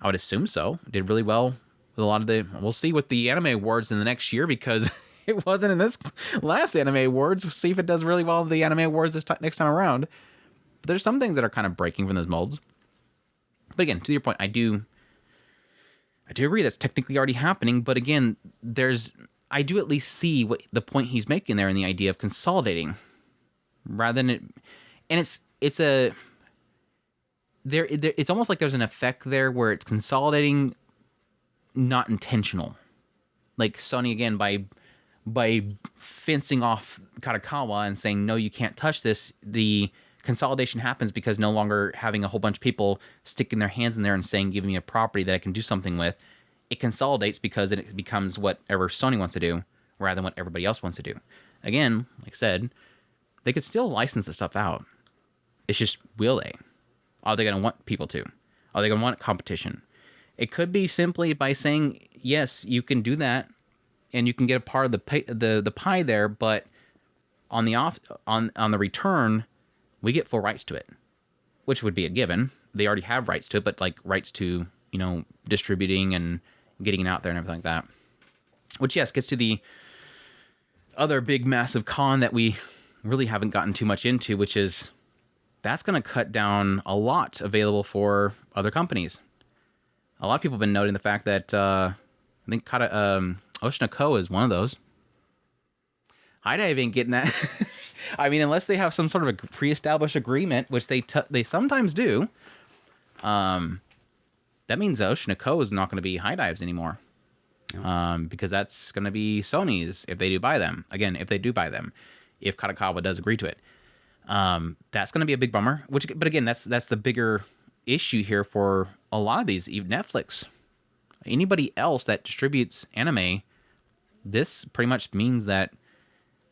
I would assume so. It did really well with a lot of the... We'll see with the anime awards in the next year, because it wasn't in this last anime awards. We'll see if it does really well in the anime awards next time around. But there's some things that are kind of breaking from those molds. But again, to your point, I do agree that's technically already happening. But again, I do at least see what the point he's making there in the idea of consolidating, rather than it. And it's almost like there's an effect there where it's consolidating, not intentional. Like Sony, again, by fencing off Kadokawa and saying, no, you can't touch this, the consolidation happens because no longer having a whole bunch of people sticking their hands in there and saying, give me a property that I can do something with. It consolidates because it becomes whatever Sony wants to do rather than what everybody else wants to do. Again, like I said, they could still license the stuff out. It's just, will they? Are they going to want people to? Are they going to want competition? It could be simply by saying, yes, you can do that, and you can get a part of the pie there, but on the return, we get full rights to it, which would be a given. They already have rights to it, but like rights to, distributing and getting it out there and everything like that. Which, yes, gets to the other big, massive con that we really haven't gotten too much into, which is that's going to cut down a lot available for other companies. A lot of people have been noting the fact that I think Oshinoko is one of those. HIDIVE ain't getting that. I mean, unless they have some sort of a pre-established agreement, which they sometimes do. That means Oshinoko is not going to be HIDIVE's anymore. Because that's going to be Sony's if they do buy them. Again, if they do buy them, if Kadokawa does agree to it, that's going to be a big bummer. But again, that's the bigger issue here for a lot of these. Even Netflix, anybody else that distributes anime, this pretty much means that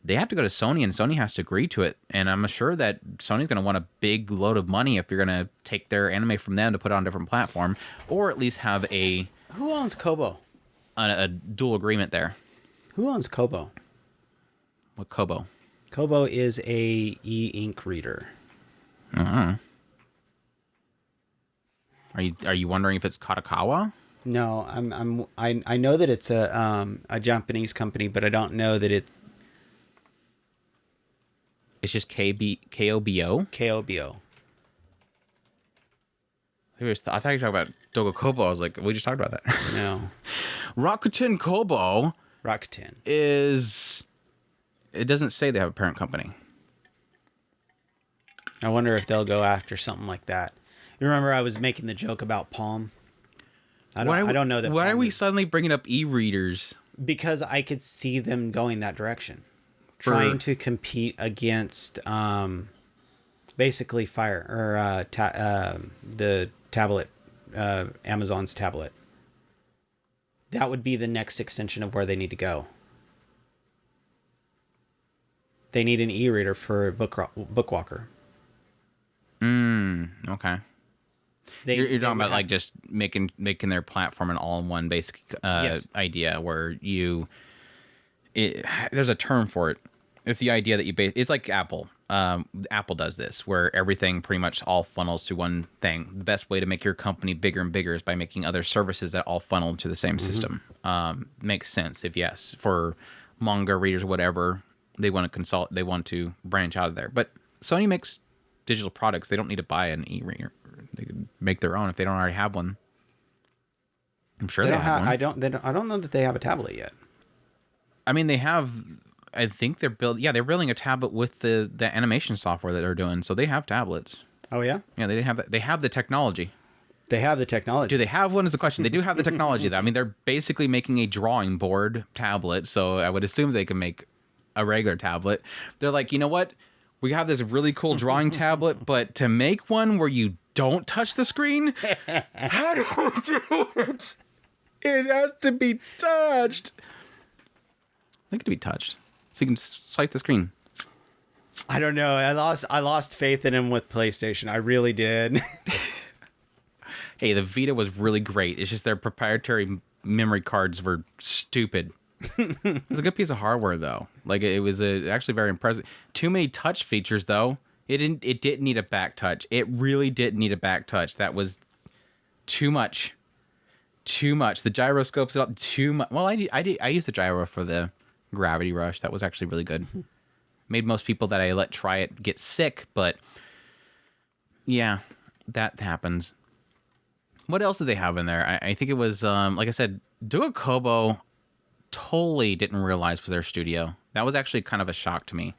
they have to go to Sony, and Sony has to agree to it. And I'm sure that Sony's going to want a big load of money if you're going to take their anime from them to put on a different platform, or at least have Who owns Kobo? A dual agreement there. Who owns Kobo? What Kobo? Kobo is a e-ink reader. Uh-huh. Are you wondering if it's Kadokawa? No, I know that it's a Japanese company, but I don't know that it's just KOBO? KOBO. I thought you were talking about Dogo Kobo. I was like, we just talked about that. No. Rakuten Kobo Rakuten. It doesn't say they have a parent company. I wonder if they'll go after something like that. You remember I was making the joke about Palm? I don't know that. Why are we suddenly bringing up e-readers? Because I could see them going that direction. Trying to compete against basically Fire or the tablet, Amazon's tablet. That would be the next extension of where they need to go. They need an e-reader for Bookwalker. Okay. You're talking about like just making their platform an all-in-one basic yes. idea where there's a term for it. It's the idea that it's like Apple. Apple does this, where everything pretty much all funnels to one thing. The best way to make your company bigger and bigger is by making other services that all funnel to the same system. Makes sense for manga readers or whatever, they want to branch out of there. But Sony makes digital products. They don't need to buy an e-reader. They could make their own if they don't already have one. I'm sure they have one. I don't know that they have a tablet yet. I mean, they have. I think they're they're building a tablet with the animation software that they're doing. So they have tablets. Oh yeah. Yeah, they have that. They have the technology. They have the technology. Do they have one is the question. They do have the technology, though. I mean, they're basically making a drawing board tablet, so I would assume they can make a regular tablet. They're like, you know what? We have this really cool drawing tablet, but to make one where you don't touch the screen, how do we do it? It has to be touched. I think it can be touched, so you can swipe the screen. I don't know. I lost faith in him with PlayStation. I really did. Hey, the Vita was really great. It's just their proprietary memory cards were stupid. It was a good piece of hardware, though. Like, it was actually very impressive. Too many touch features, though. It didn't need a back touch. It really didn't need a back touch. That was too much. Too much. The gyroscopes, too much. Well, I used the gyro for the Gravity Rush. That was actually really good. Made most people that I let try it get sick, but yeah, that happens. What else did they have in there? I think it was, like I said, Kadokawa totally didn't realize was their studio. That was actually kind of a shock to me.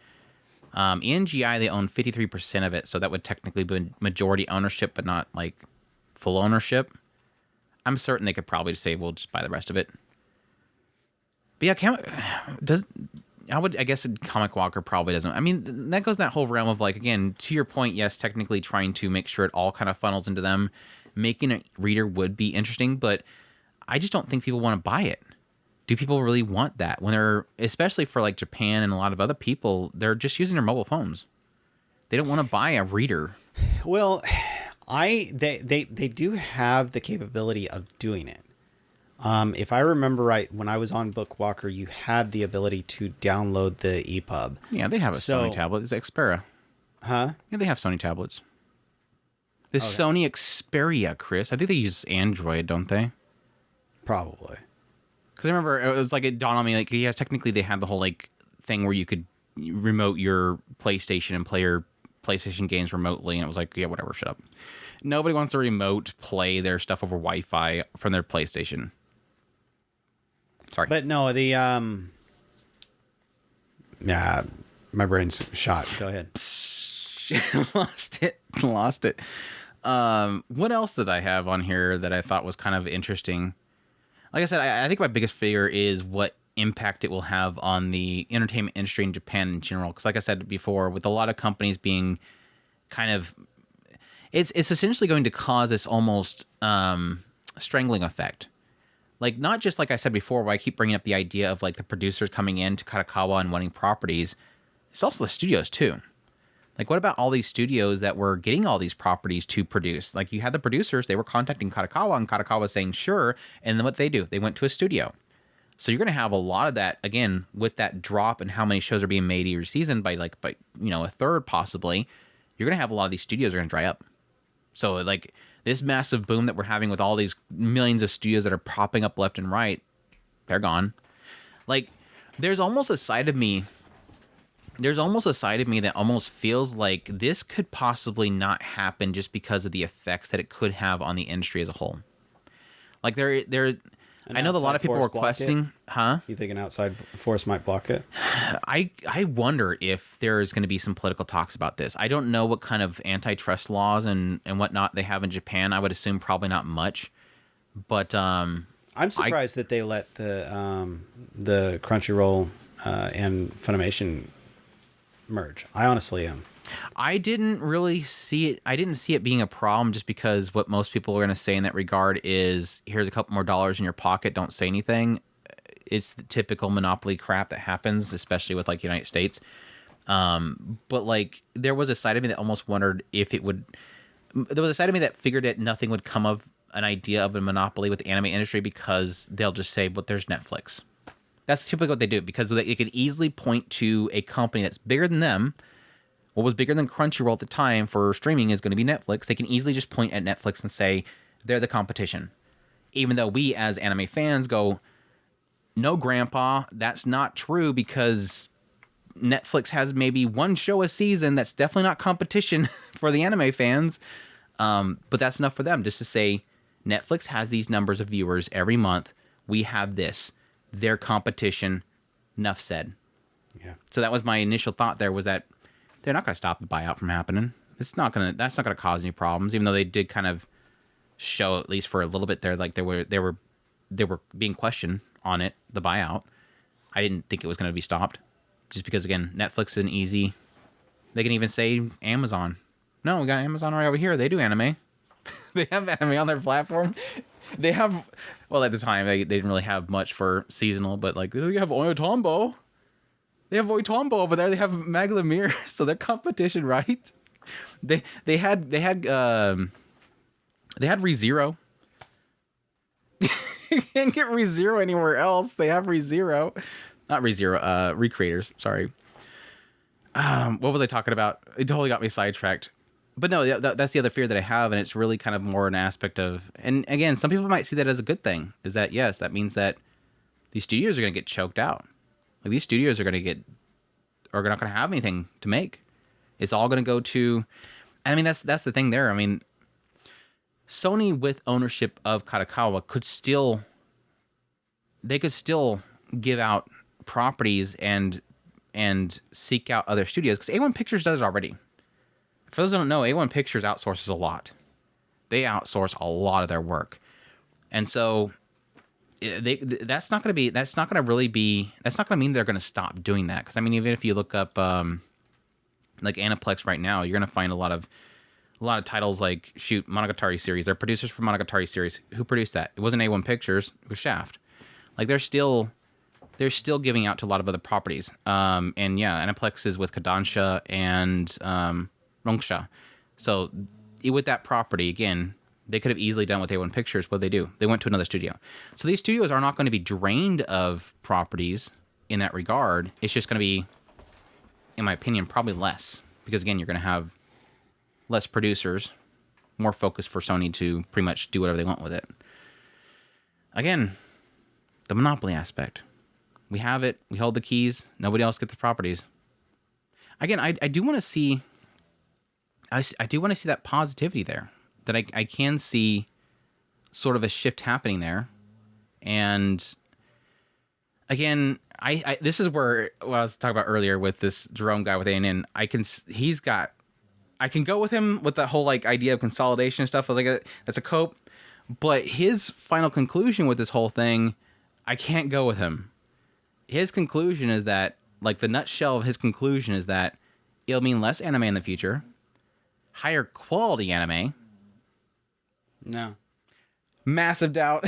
ENGI, they own 53% of it, so that would technically be majority ownership, but not like full ownership. I'm certain they could probably say, we'll just buy the rest of it. But yeah, I guess Comic Walker probably doesn't. I mean, that goes in that whole realm of, like, again, to your point, yes, technically trying to make sure it all kind of funnels into them. Making a reader would be interesting, but I just don't think people want to buy it. Do people really want that when they're, especially for like Japan and a lot of other people, they're just using their mobile phones. They don't want to buy a reader. Well, they do have the capability of doing it. If I remember right, when I was on Bookwalker, you had the ability to download the EPUB. Yeah, they have a Sony tablet. It's Xperia. Huh? Yeah, they have Sony tablets. The Sony Xperia, Chris. I think they use Android, don't they? Probably. Because I remember it was like, it dawned on me, like, yes, technically they had the whole like thing where you could remote your PlayStation and play your PlayStation games remotely, and it was like, yeah, whatever, shut up. Nobody wants to remote play their stuff over Wi-Fi from their PlayStation. Sorry. But no, yeah, my brain's shot. Go ahead. Lost it. What else did I have on here that I thought was kind of interesting? Like I said, I think my biggest fear is what impact it will have on the entertainment industry in Japan in general. Because like I said before, with a lot of companies being kind of, it's essentially going to cause this almost strangling effect. Like, not just like I said before, where I keep bringing up the idea of like the producers coming in to Kadokawa and wanting properties. It's also the studios too. Like, what about all these studios that were getting all these properties to produce? Like, you had the producers, they were contacting Kadokawa, and Kadokawa was saying, sure. And then what they do? They went to a studio. So you're going to have a lot of that, again, with that drop in how many shows are being made each season by a third possibly. You're going to have a lot of these studios are going to dry up. So, like, this massive boom that we're having with all these millions of studios that are popping up left and right, they're gone. Like, there's almost a side of me that almost feels like this could possibly not happen just because of the effects that it could have on the industry as a whole. Like, I know that a lot of people were questioning, You think an outside force might block it? I wonder if there is going to be some political talks about this. I don't know what kind of antitrust laws and whatnot they have in Japan. I would assume probably not much. But I'm surprised that they let the Crunchyroll and Funimation merge. I honestly am. I didn't really see it. I didn't see it being a problem just because what most people are going to say in that regard is, here's a couple more dollars in your pocket. Don't say anything. It's the typical monopoly crap that happens, especially with like United States. But like, there was a side of me that almost wondered if it would, there was a side of me that figured that nothing would come of an idea of a monopoly with the anime industry because they'll just say, but there's Netflix. That's typically what they do, because it could easily point to a company that's bigger than them. What was bigger than Crunchyroll at the time for streaming is going to be Netflix. They can easily just point at Netflix and say they're the competition. Even though we as anime fans go, no, grandpa, that's not true, because Netflix has maybe one show a season that's definitely not competition for the anime fans. But that's enough for them just to say Netflix has these numbers of viewers every month. We have this. Their competition. Enough said. Yeah. So that was my initial thought there, was that they're not going to stop the buyout from happening. That's not going to cause any problems, even though they did kind of show, at least for a little bit there, like they were being questioned on it, the buyout. I didn't think it was going to be stopped, just because, again, Netflix isn't easy. They can even say Amazon. No, we got Amazon right over here. They do anime. They have anime on their platform. They have, well, at the time, they didn't really have much for seasonal, but like, they have Oyotombo. They have Oyotombo over there. They have Maglamir. So they're competition, right? They had rezero. You can't get rezero anywhere else. They have rezero. Not rezero, recreators, sorry. What was I talking about? It totally got me sidetracked. But no, that's the other fear that I have, and it's really kind of more an aspect of, and again, some people might see that as a good thing, is that, yes, that means that these studios are going to get choked out. Like, these studios are not going to have anything to make. It's all going to go to, I mean, that's the thing there. I mean, Sony with ownership of Kadokawa could still give out properties and seek out other studios, because A1 Pictures does already. For those who don't know, A1 Pictures outsources a lot. They outsource a lot of their work, and so that's not going to mean they're going to stop doing that. Because I mean, even if you look up like Aniplex right now, you're going to find a lot of titles like Monogatari series. They're producers for Monogatari series. Who produced that? It wasn't A1 Pictures. It was Shaft. Like, they're still giving out to a lot of other properties. And yeah, Aniplex is with Kodansha and Rongsha. So with that property, again, they could have easily done with A1 Pictures. What did they do? They went to another studio. So these studios are not going to be drained of properties in that regard. It's just going to be, in my opinion, probably less. Because again, you're going to have less producers, more focus for Sony to pretty much do whatever they want with it. Again, the monopoly aspect. We have it. We hold the keys. Nobody else gets the properties. Again, I do want to see... I do want to see that positivity there. That I can see sort of a shift happening there. And again, this is where what I was talking about earlier with this Jerome guy with A&N. I can go with him with that whole like idea of consolidation and stuff. I was like, that's a cope. But his final conclusion with this whole thing, I can't go with him. His conclusion is that, like, the nutshell of his conclusion is that it'll mean less anime in the future, higher quality anime. No. Massive doubt.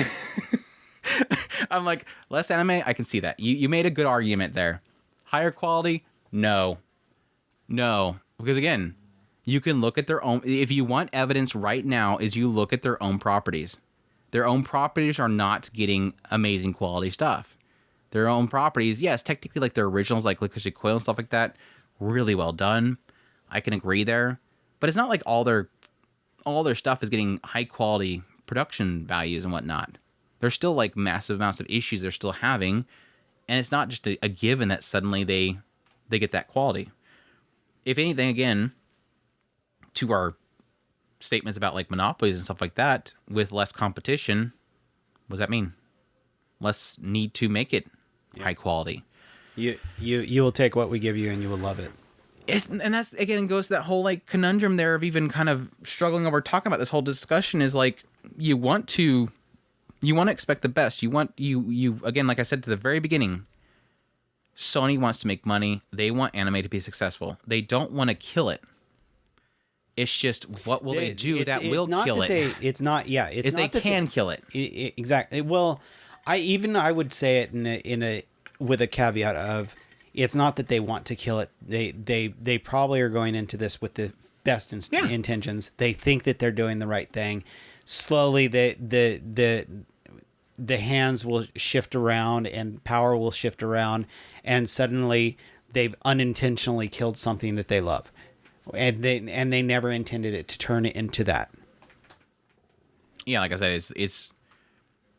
I'm like, less anime? I can see that. You made a good argument there. Higher quality? No. Because again, you can look at their own... If you want evidence right now, is you look at their own properties. Their own properties are not getting amazing quality stuff. Their own properties, yes, technically, like their originals, like Licorice Coil and stuff like that, really well done. I can agree there. But it's not like all their stuff is getting high quality production values and whatnot. There's still like massive amounts of issues they're still having, and it's not just a given that suddenly they get that quality. If anything, again, to our statements about like monopolies and stuff like that, with less competition, what does that mean? Less need to make it high quality. You will take what we give you and you will love it. And that's, again, goes to that whole like conundrum there of even kind of struggling over talking about this whole discussion is like, you want to expect the best. You again, like I said to the very beginning, Sony wants to make money. They want anime to be successful. They don't want to kill it. It's just, what will they do that will kill it? It's not, yeah. It's not they can kill it. Exactly. Well, I would say it with a caveat of, it's not that they want to kill it. They probably are going into this with the best intentions. They think that they're doing the right thing. Slowly, the hands will shift around and power will shift around, and suddenly they've unintentionally killed something that they love, and they never intended it to turn it into that. Yeah, like I said,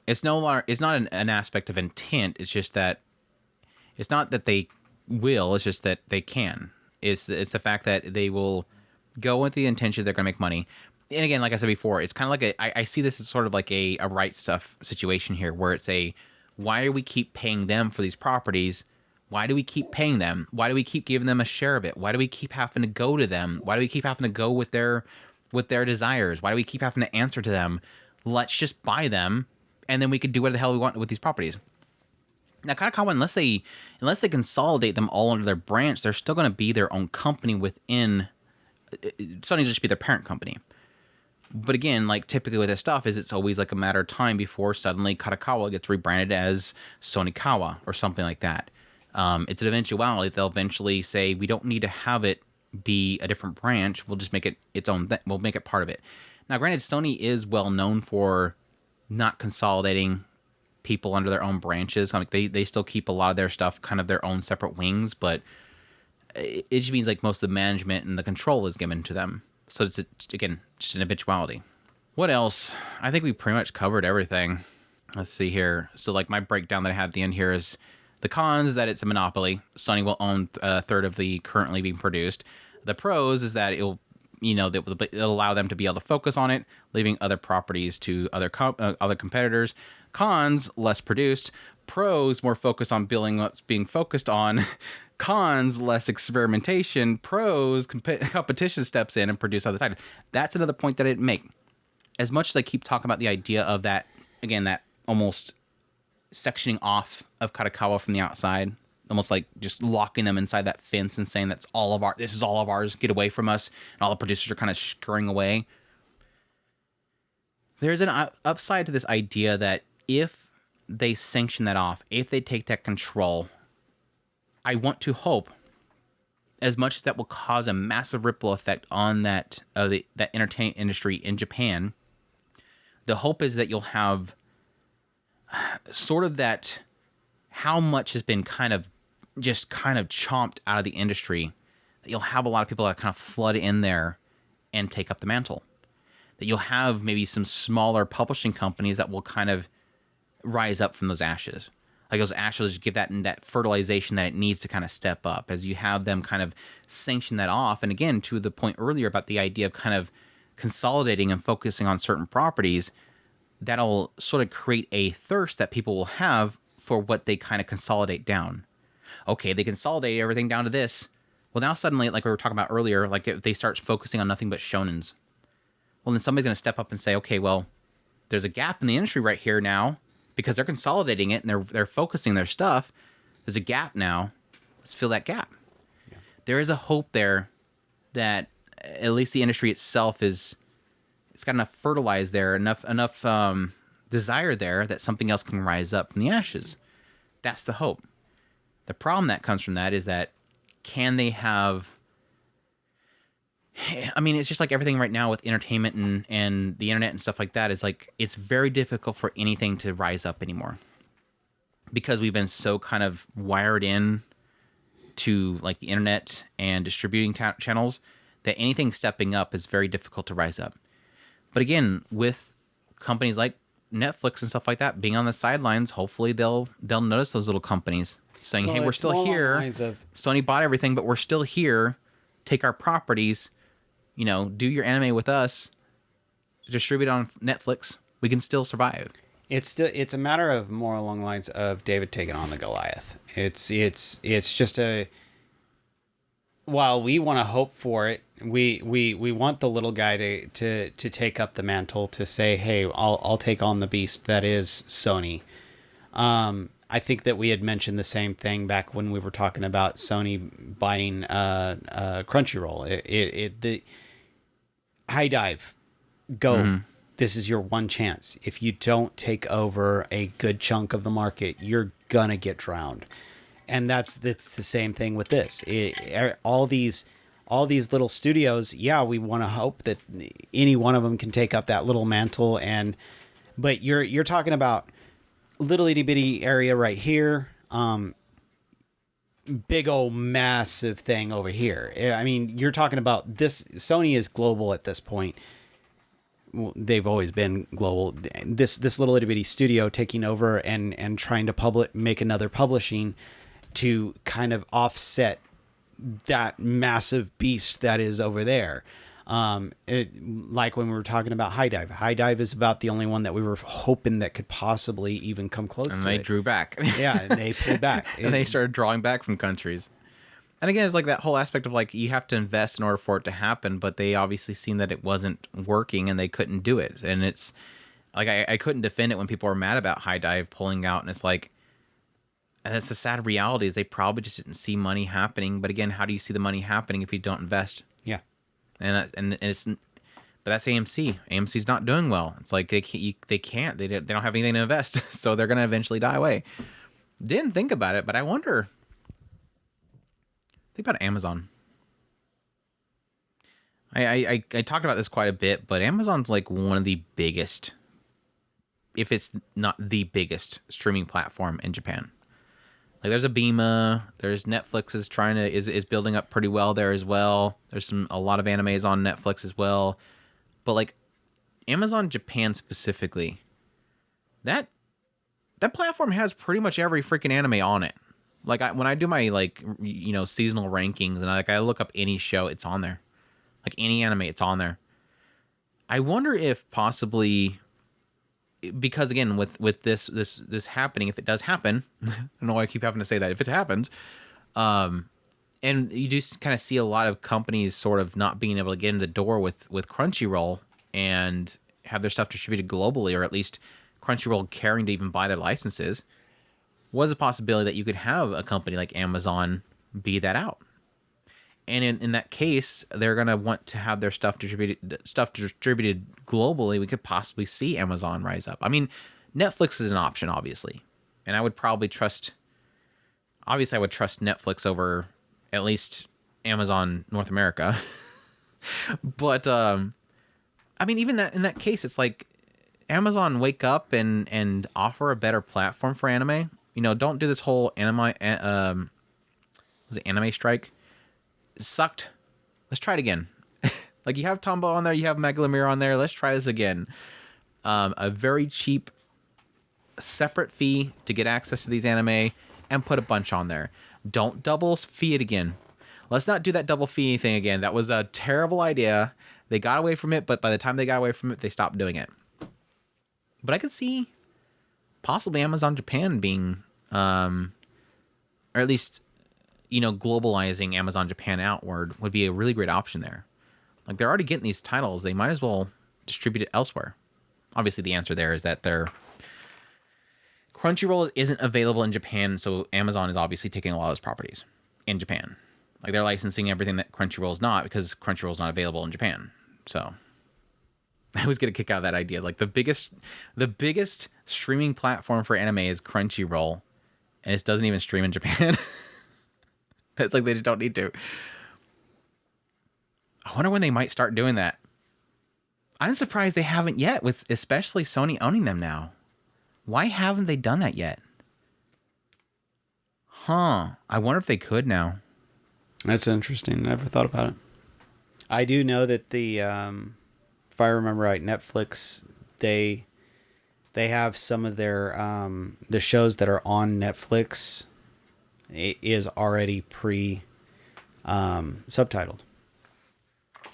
it's no longer, it's not an aspect of intent. It's just that it's not that they will. It's just that they can. It's the fact that they will go with the intention they're going to make money. And again, like I said before, it's kind of like I see this as sort of like a right stuff situation here, where it's why do we keep paying them for these properties? Why do we keep paying them? Why do we keep giving them a share of it? Why do we keep having to go to them? Why do we keep having to go with their desires? Why do we keep having to answer to them? Let's just buy them, and then we could do whatever the hell we want with these properties. Now, Kadokawa, unless they consolidate them all under their branch, they're still going to be their own company within. Sony will just be their parent company. But again, like typically with this stuff, it's always like a matter of time before suddenly Kadokawa gets rebranded as Sonikawa or something like that. It's an eventuality. They'll eventually say, we don't need to have it be a different branch. We'll just make it its own. We'll make it part of it. Now, granted, Sony is well known for not consolidating people under their own branches. Like they still keep a lot of their stuff kind of their own separate wings, but it just means like most of the management and the control is given to them. So it's, again, just an eventuality. What else? I think we pretty much covered everything. Let's see here. So like my breakdown that I had at the end here is the cons, that it's a monopoly. Sony will own a third of the currently being produced. The pros is that it'll allow them to be able to focus on it, leaving other properties to other competitors. Cons, less produced. Pros, more focus on building what's being focused on. Cons, less experimentation. Pros, competition steps in and produce other titles. That's another point that I didn't make. As much as I keep talking about the idea of that, again, that almost sectioning off of Kadokawa from the outside, almost like just locking them inside that fence and saying this is all of ours, get away from us, and all the producers are kind of scurrying away. There's an upside to this idea that if they sanction that off, if they take that control, I want to hope, as much as that will cause a massive ripple effect on that entertainment industry in Japan, the hope is that you'll have sort of that how much has been kind of chomped out of the industry, that you'll have a lot of people that kind of flood in there and take up the mantle. That you'll have maybe some smaller publishing companies that will kind of rise up from those ashes. Like those ashes give that fertilization that it needs to kind of step up as you have them kind of sanction that off. And again, to the point earlier about the idea of kind of consolidating and focusing on certain properties, that'll sort of create a thirst that people will have for what they kind of consolidate down. Okay, they consolidate everything down to this. Well, now suddenly, like we were talking about earlier, like if they start focusing on nothing but shonens, well, then somebody's going to step up and say, okay, well, there's a gap in the industry right here now because they're consolidating it and they're focusing their stuff. There's a gap now. Let's fill that gap. Yeah. There is a hope there that at least the industry itself it's got enough fertilize there, enough desire there that something else can rise up from the ashes. That's the hope. The problem that comes from that is that can they have... I mean, it's just like everything right now with entertainment and the internet and stuff like that is like, it's very difficult for anything to rise up anymore because we've been so kind of wired in to like the internet and distributing channels that anything stepping up is very difficult to rise up. But again, with companies like Netflix and stuff like that being on the sidelines, hopefully they'll notice those little companies saying, hey, we're still here. Sony bought everything, but we're still here. Take our properties. Do your anime with us, distribute it on Netflix. We can still survive. It's a matter of more along the lines of David taking on the Goliath. It's just while we want to hope for it, we want the little guy to take up the mantle to say, hey, I'll take on the beast that is Sony. I think that we had mentioned the same thing back when we were talking about Sony buying Crunchyroll. The high dive, go. Mm-hmm. This is your one chance. If you don't take over a good chunk of the market, you're gonna get drowned. And that's the same thing with this. All these little studios, yeah, we want to hope that any one of them can take up that little mantle. But you're talking about little itty bitty area right here, big old massive thing over here. I mean, you're talking about this. Sony is global at this point. They've always been global. This little itty bitty studio taking over and trying to make another publishing to kind of offset that massive beast that is over there. Like when we were talking about High Dive is about the only one that we were hoping that could possibly even come close to it. And they drew back. Yeah, and they pulled back. And they started drawing back from countries. And again, it's like that whole aspect of like you have to invest in order for it to happen, but they obviously seen that it wasn't working and they couldn't do it. And it's like I couldn't defend it when people were mad about High Dive pulling out, and it's like, and that's the sad reality is they probably just didn't see money happening. But again, how do you see the money happening if you don't invest? Yeah. And it's, but that's AMC. AMC's not doing well. It's like they can't. They don't have anything to invest, so they're gonna eventually die away. Didn't think about it, but I wonder. Think about Amazon. I talked about this quite a bit, but Amazon's like one of the biggest, if it's not the biggest, streaming platform in Japan. Like there's a Bima, there's Netflix is building up pretty well there as well. There's a lot of animes on Netflix as well. But like Amazon Japan specifically, that platform has pretty much every freaking anime on it. Like when I do my seasonal rankings and I look up any show, it's on there. Like any anime, it's on there. I wonder if possibly, because again with this happening, if it does happen, I don't know why I keep having to say that, if it happens, and you do kind of see a lot of companies sort of not being able to get in the door with Crunchyroll and have their stuff distributed globally, or at least Crunchyroll caring to even buy their licenses, was a possibility that you could have a company like Amazon be that out. And in that case, they're going to want to have their stuff distributed globally. We could possibly see Amazon rise up. I mean, Netflix is an option, obviously. And I would probably trust Netflix over at least Amazon North America. But, I mean, even that in that case, it's like Amazon wake up and offer a better platform for anime. You know, don't do this whole anime strike? It sucked. Let's try it again. Like you have Tombow on there, you have Megalomir on there. Let's try this again. A very cheap, separate fee to get access to these anime, and put a bunch on there. Don't double fee it again. Let's not do that double fee thing again. That was a terrible idea. They got away from it, but by the time they got away from it, they stopped doing it. But I could see possibly Amazon Japan being, or at least, globalizing Amazon Japan outward would be a really great option there. Like they're already getting these titles, they might as well distribute it elsewhere. Obviously, the answer there is that their Crunchyroll isn't available in Japan, so Amazon is obviously taking a lot of those properties in Japan. Like they're licensing everything that Crunchyroll is not, because Crunchyroll is not available in Japan. So I always get a kick out of that idea. Like the biggest streaming platform for anime is Crunchyroll, and it doesn't even stream in Japan. It's like they just don't need to. I wonder when they might start doing that. I'm surprised they haven't yet, with especially Sony owning them now. Why haven't they done that yet? Huh. I wonder if they could now. That's interesting. Never thought about it. I do know that the, if I remember right, Netflix, they have some of their, the shows that are on Netflix is already subtitled.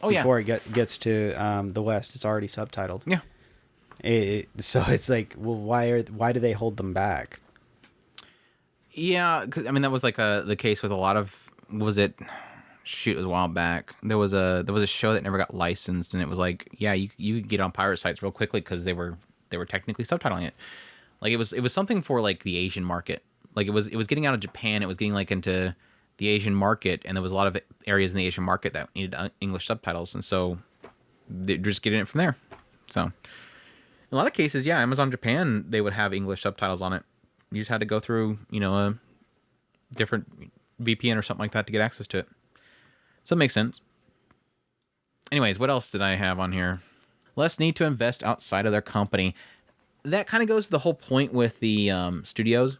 Oh yeah. Before it gets to the West, it's already subtitled. Yeah. So it's like, well, why do they hold them back? Yeah, 'cause, I mean that was like the case with a lot of, it was a while back. There was a show that never got licensed, and it was like, yeah, you could get on pirate sites real quickly because they were technically subtitling it. Like it was something for like the Asian market. Like it was getting out of Japan. It was getting like into the Asian market, and there was a lot of areas in the Asian market that needed English subtitles, and so they're just getting it from there. So in a lot of cases, yeah, Amazon Japan, they would have English subtitles on it. You just had to go through, a different VPN or something like that to get access to it. So it makes sense. Anyways, what else did I have on here? Less need to invest outside of their company. That kind of goes to the whole point with the studios,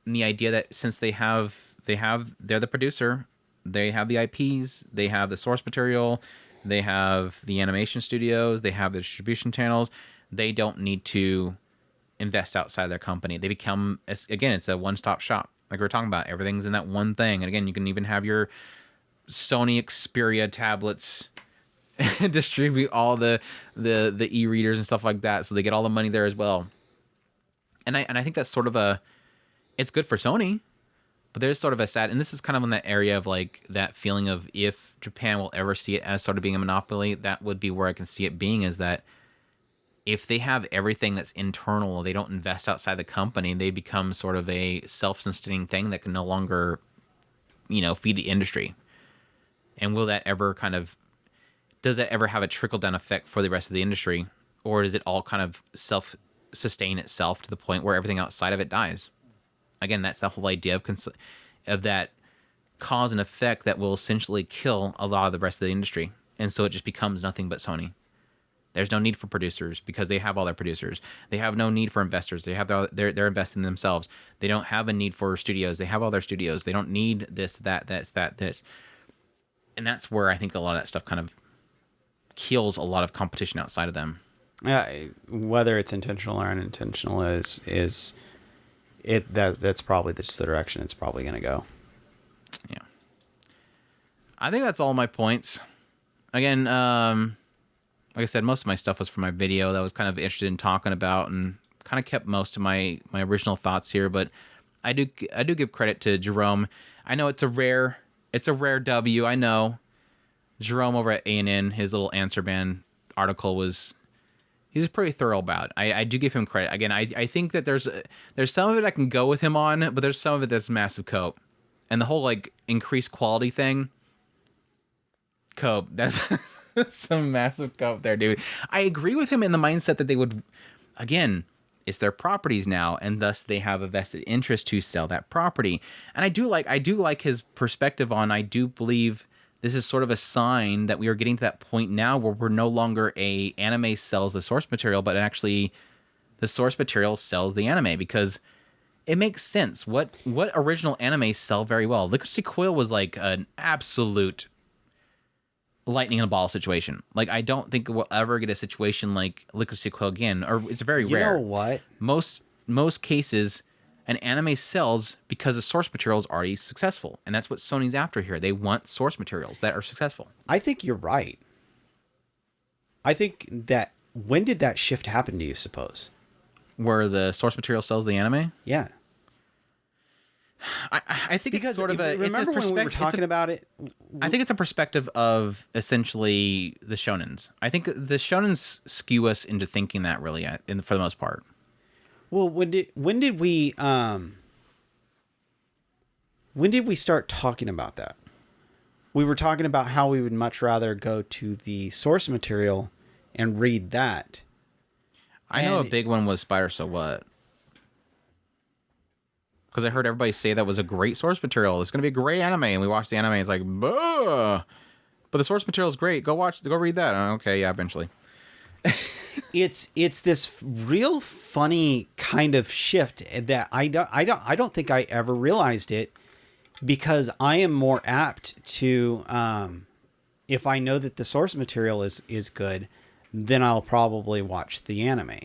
and the idea that since they're the producer, they have the IPs, they have the source material, they have the animation studios, they have the distribution channels. They don't need to invest outside their company. They become, again, it's a one-stop shop. Like we were talking about, everything's in that one thing. And again, you can even have your Sony Xperia tablets distribute all the e-readers and stuff like that, so they get all the money there as well. And I think that's sort of it's good for Sony, but there's sort of a sad, and this is kind of in that area of like that feeling of if Japan will ever see it as sort of being a monopoly, that would be where I can see it being, is that if they have everything that's internal, they don't invest outside the company, they become sort of a self-sustaining thing that can no longer, feed the industry. And will that ever does that ever have a trickle-down effect for the rest of the industry? Or does it all kind of self-sustain itself to the point where everything outside of it dies? Again, that's the whole idea of that cause and effect that will essentially kill a lot of the rest of the industry. And so it just becomes nothing but Sony. There's no need for producers because they have all their producers. They have no need for investors. They're investing in themselves. They don't have a need for studios. They have all their studios. They don't need this, that, this. And that's where I think a lot of that stuff kind of kills a lot of competition outside of them. Yeah, whether it's intentional or unintentional that's probably just the direction it's probably going to go. Yeah. I think that's all my points. Again, like I said, most of my stuff was for my video that I was kind of interested in talking about, and kind of kept most of my original thoughts here, but I do give credit to Jerome. I know it's a rare W, I know. Jerome over at A&N, his little answer band article he's pretty thorough about it. I do give him credit. Again, I think that there's some of it I can go with him on, but there's some of it that's massive cope. And the whole like increased quality thing, cope, that's some massive cope there, dude. I agree with him in the mindset that they would, again, it's their properties now, and thus they have a vested interest to sell that property. And I do like his perspective on, I do believe this is sort of a sign that we are getting to that point now where we're no longer a anime sells the source material, but actually the source material sells the anime, because it makes sense. What original anime sell very well? Licorice Coil was like an absolute lightning in a ball situation. Like, I don't think we'll ever get a situation like Licorice Coil again, or it's very rare. You know what? Most cases, an anime sells because the source material is already successful. And that's what Sony's after here. They want source materials that are successful. I think you're right. I think that, when did that shift happen, do you suppose? Where the source material sells the anime? Yeah. I think because it's sort of a... Remember when we were talking about it? I think it's a perspective of essentially the shonens. I think the shonens skew us into thinking that, really, for the most part. Well, when did we start talking about that? We were talking about how we would much rather go to the source material and read that. I know a big one was Spider So What. Because I heard everybody say that was a great source material. It's going to be a great anime. And we watched the anime. And it's like, bah! But the source material is great. Go read that. Okay, yeah, eventually. It's this real funny kind of shift that I don't think I ever realized it, because I am more apt to, if I know that the source material is good, then I'll probably watch the anime.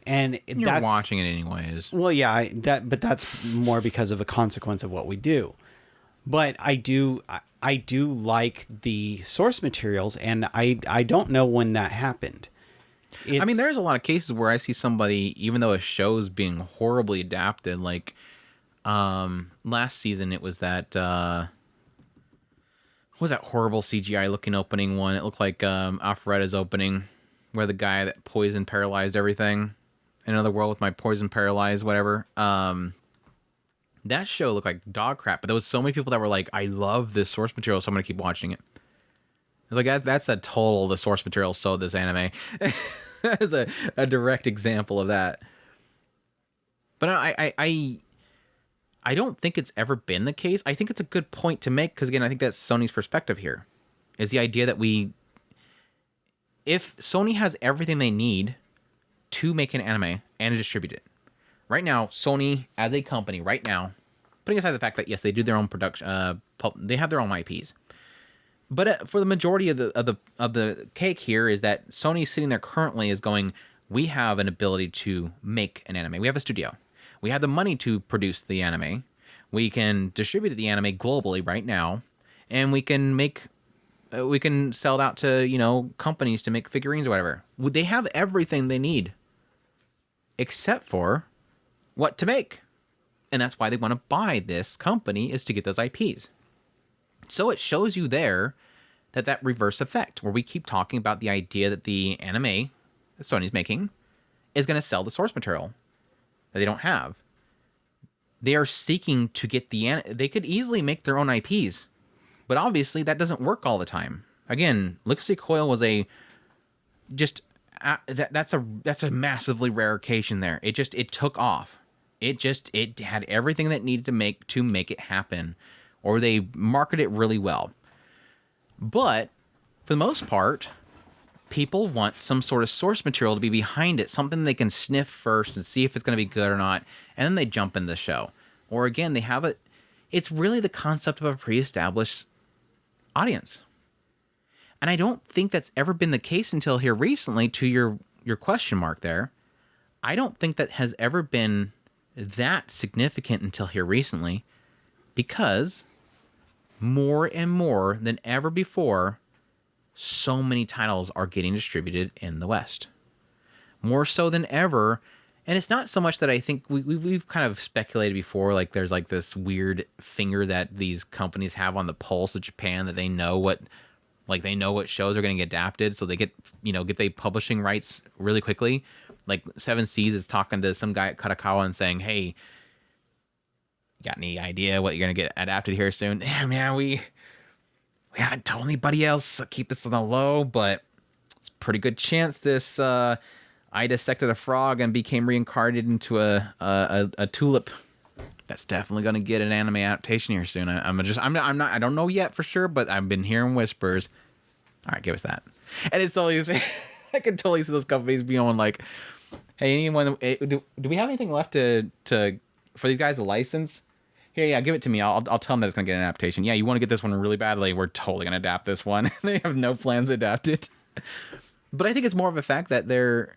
And you're watching it anyways. Well, yeah, but that's more because of a consequence of what we do. But I do like the source materials, and I don't know when that happened. I mean, there's a lot of cases where I see somebody, even though a show's being horribly adapted, like last season it was that what was that horrible CGI looking opening one? It looked like Alpharetta's opening, where the guy that poisoned paralyzed everything. In another world with my poison paralyzed, whatever. That show looked like dog crap, but there was so many people that were like, I love this source material, so I'm going to keep watching it. It's like, that's a total, the source material sold this anime. That is a direct example of that. But I don't think it's ever been the case. I think it's a good point to make, because again, I think that's Sony's perspective here, is the idea that if Sony has everything they need to make an anime and to distribute it. Right now, Sony as a company, right now, putting aside the fact that yes, they do their own production, they have their own IPs, but for the majority of the cake here is that Sony sitting there currently is going, we have an ability to make an anime. We have a studio. We have the money to produce the anime. We can distribute the anime globally right now, and we can sell it out to, companies to make figurines or whatever. They have everything they need except for what to make. And that's why they want to buy this company, is to get those IPs. So it shows you there that reverse effect, where we keep talking about the idea that the anime that Sony's making is going to sell the source material that they don't have. They are seeking to get they could easily make their own IPs, but obviously that doesn't work all the time. Again, Lixie Coil was that's a massively rare occasion there. It took off. It had everything that needed to make it happen, or they market it really well. But for the most part, people want some sort of source material to be behind it, something they can sniff first and see if it's going to be good or not, and then they jump in the show. Or again, they have it. It's really the concept of a pre-established audience. And I don't think that's ever been the case until here recently, to your question mark there. I don't think that has ever been that significant until here recently, because more and more than ever before, so many titles are getting distributed in the West. More so than ever. And it's not so much that I think we've kind of speculated before, like there's like this weird finger that these companies have on the pulse of Japan, that they know what shows are going to get adapted, so they get the publishing rights really quickly. Like Seven Seas is talking to some guy at Kadokawa and saying, "Hey, got any idea what you're going to get adapted here soon?" Yeah, man, we haven't told anybody else, so keep this on the low, but it's a pretty good chance this I dissected a frog and became reincarnated into a tulip. That's definitely going to get an anime adaptation here soon. I don't know yet for sure, but I've been hearing whispers. All right, give us that. And it's always, I can totally see those companies being like, "Hey, anyone, do we have anything left to for these guys to license? Here, yeah, give it to me. I'll tell them that it's going to get an adaptation. Yeah, you want to get this one really badly? We're totally going to adapt this one." They have no plans to adapt it. But I think it's more of a fact that their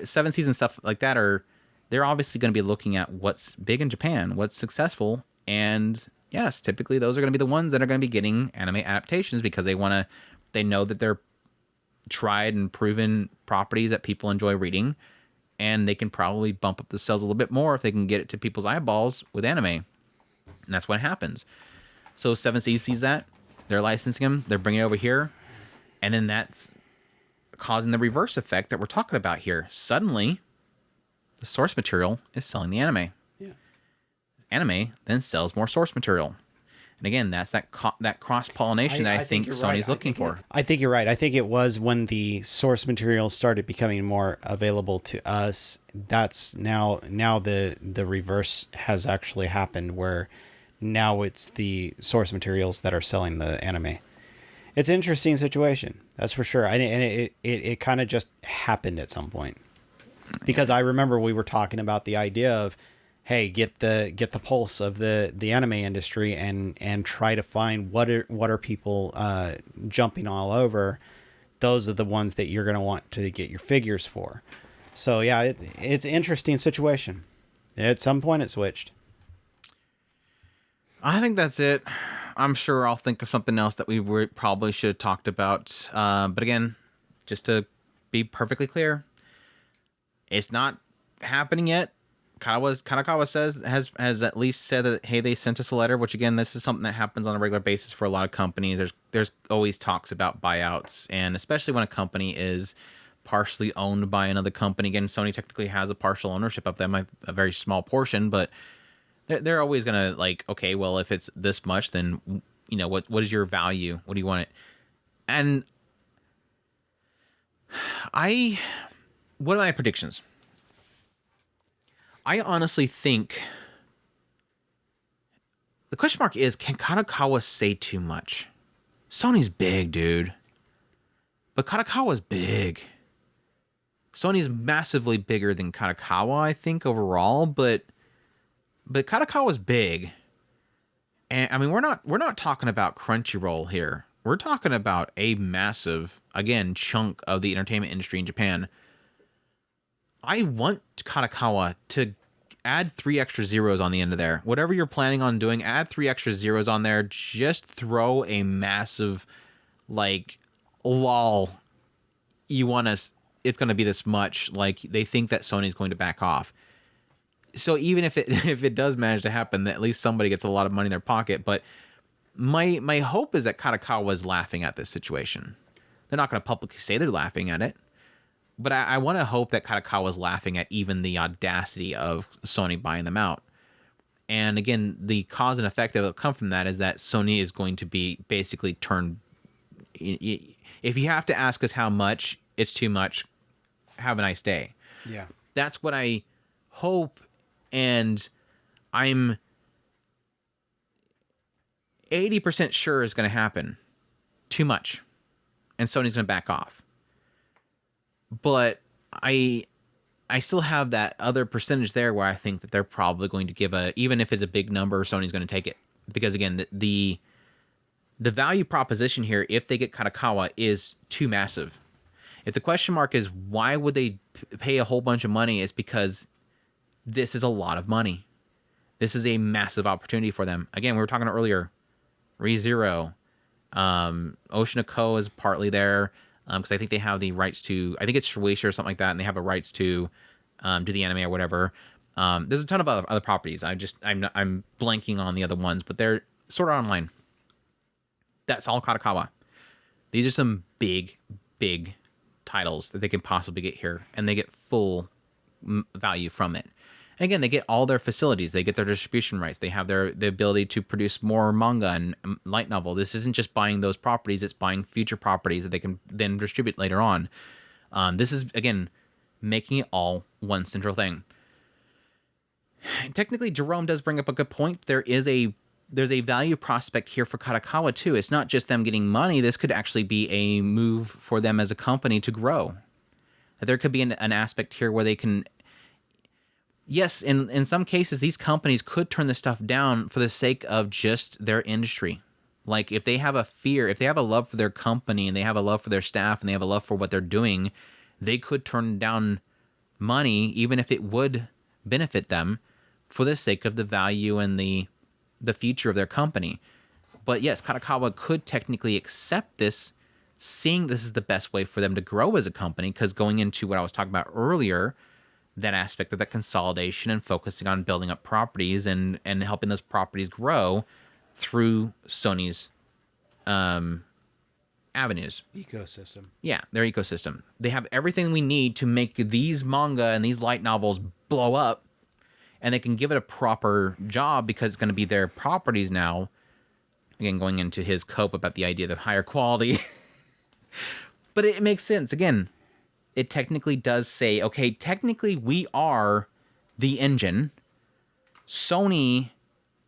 7 season stuff like that they're obviously going to be looking at what's big in Japan, what's successful, and yes, typically those are going to be the ones that are going to be getting anime adaptations, because they know that they're tried and proven properties that people enjoy reading, and they can probably bump up the sales a little bit more if they can get it to people's eyeballs with anime. And that's what happens. So 7C sees that, they're licensing them, they're bringing it over here, and then that's causing the reverse effect that we're talking about here. Suddenly, the source material is selling the anime. Yeah. Anime then sells more source material. And again, that's that cross-pollination that I think Sony's looking for. I think you're right. I think it was when the source material started becoming more available to us. That's now the reverse has actually happened, where now it's the source materials that are selling the anime. It's an interesting situation, that's for sure. And it kind of just happened at some point. Because I remember we were talking about the idea of, hey, get the pulse of the anime industry and try to find what are people jumping all over. Those are the ones that you're going to want to get your figures for. So yeah, it's an interesting situation. At some point it switched. I think that's it. I'm sure I'll think of something else that we probably should have talked about. But again, just to be perfectly clear, it's not happening yet. Kadokawa has at least said that, hey, they sent us a letter, which again, this is something that happens on a regular basis for a lot of companies. There's always talks about buyouts, and especially when a company is partially owned by another company. Again, Sony technically has a partial ownership of them, a very small portion, but they're always gonna like, okay, well, if it's this much, then what is your value? What do you want it? And what are my predictions? I honestly think the question mark is, can Kadokawa say too much? Sony's big, dude. But Kadokawa's big. Sony's massively bigger than Kadokawa, I think, overall, but Kadokawa's big. And I mean, we're not talking about Crunchyroll here. We're talking about a massive, again, chunk of the entertainment industry in Japan. I want Kadokawa to add 3 extra zeros on the end of there. Whatever you're planning on doing, add 3 extra zeros on there. Just throw a massive, like, lol. You want us, it's going to be this much. Like, they think that Sony's going to back off. So even if it does manage to happen, at least somebody gets a lot of money in their pocket. But my hope is that Kadokawa is laughing at this situation. They're not going to publicly say they're laughing at it. But I want to hope that Kadokawa is laughing at even the audacity of Sony buying them out. And again, the cause and effect that will come from that is that Sony is going to be basically turned... If you have to ask us how much, it's too much. Have a nice day. Yeah. That's what I hope, and I'm 80% sure is going to happen. Too much. And Sony's going to back off. But I still have that other percentage there where I think that they're probably going to give even if it's a big number, Sony's going to take it. Because again, the value proposition here, if they get Kadokawa, is too massive. If the question mark is why would they pay a whole bunch of money, it's because this is a lot of money. This is a massive opportunity for them. Again, we were talking earlier, rezero, Ocean of Ko is partly there. Because I think they have the rights to, I think it's Shueisha or something like that, and they have the rights to do the anime or whatever. There's a ton of other properties. I'm blanking on the other ones, but they're sort of online. That's all Kadokawa. These are some big titles that they can possibly get here, and they get full value from it. And again, they get all their facilities. They get their distribution rights. They have the ability to produce more manga and light novel. This isn't just buying those properties. It's buying future properties that they can then distribute later on. This is, again, making it all one central thing. Technically, Jerome does bring up a good point. There's a value prospect here for Kadokawa, too. It's not just them getting money. This could actually be a move for them as a company to grow. There could be an aspect here where they can... Yes, in some cases, these companies could turn this stuff down for the sake of just their industry. Like, if they have a fear, if they have a love for their company, and they have a love for their staff, and they have a love for what they're doing, they could turn down money, even if it would benefit them, for the sake of the value and the future of their company. But yes, Kadokawa could technically accept this, seeing this is the best way for them to grow as a company, because going into what I was talking about earlier, that aspect of that consolidation and focusing on building up properties and helping those properties grow through Sony's avenues. Ecosystem. Yeah, their ecosystem. They have everything we need to make these manga and these light novels blow up, and they can give it a proper job because it's going to be their properties now. Again, going into his cope about the idea of higher quality. But it makes sense. Again, it technically does say, okay, technically we are the engine. Sony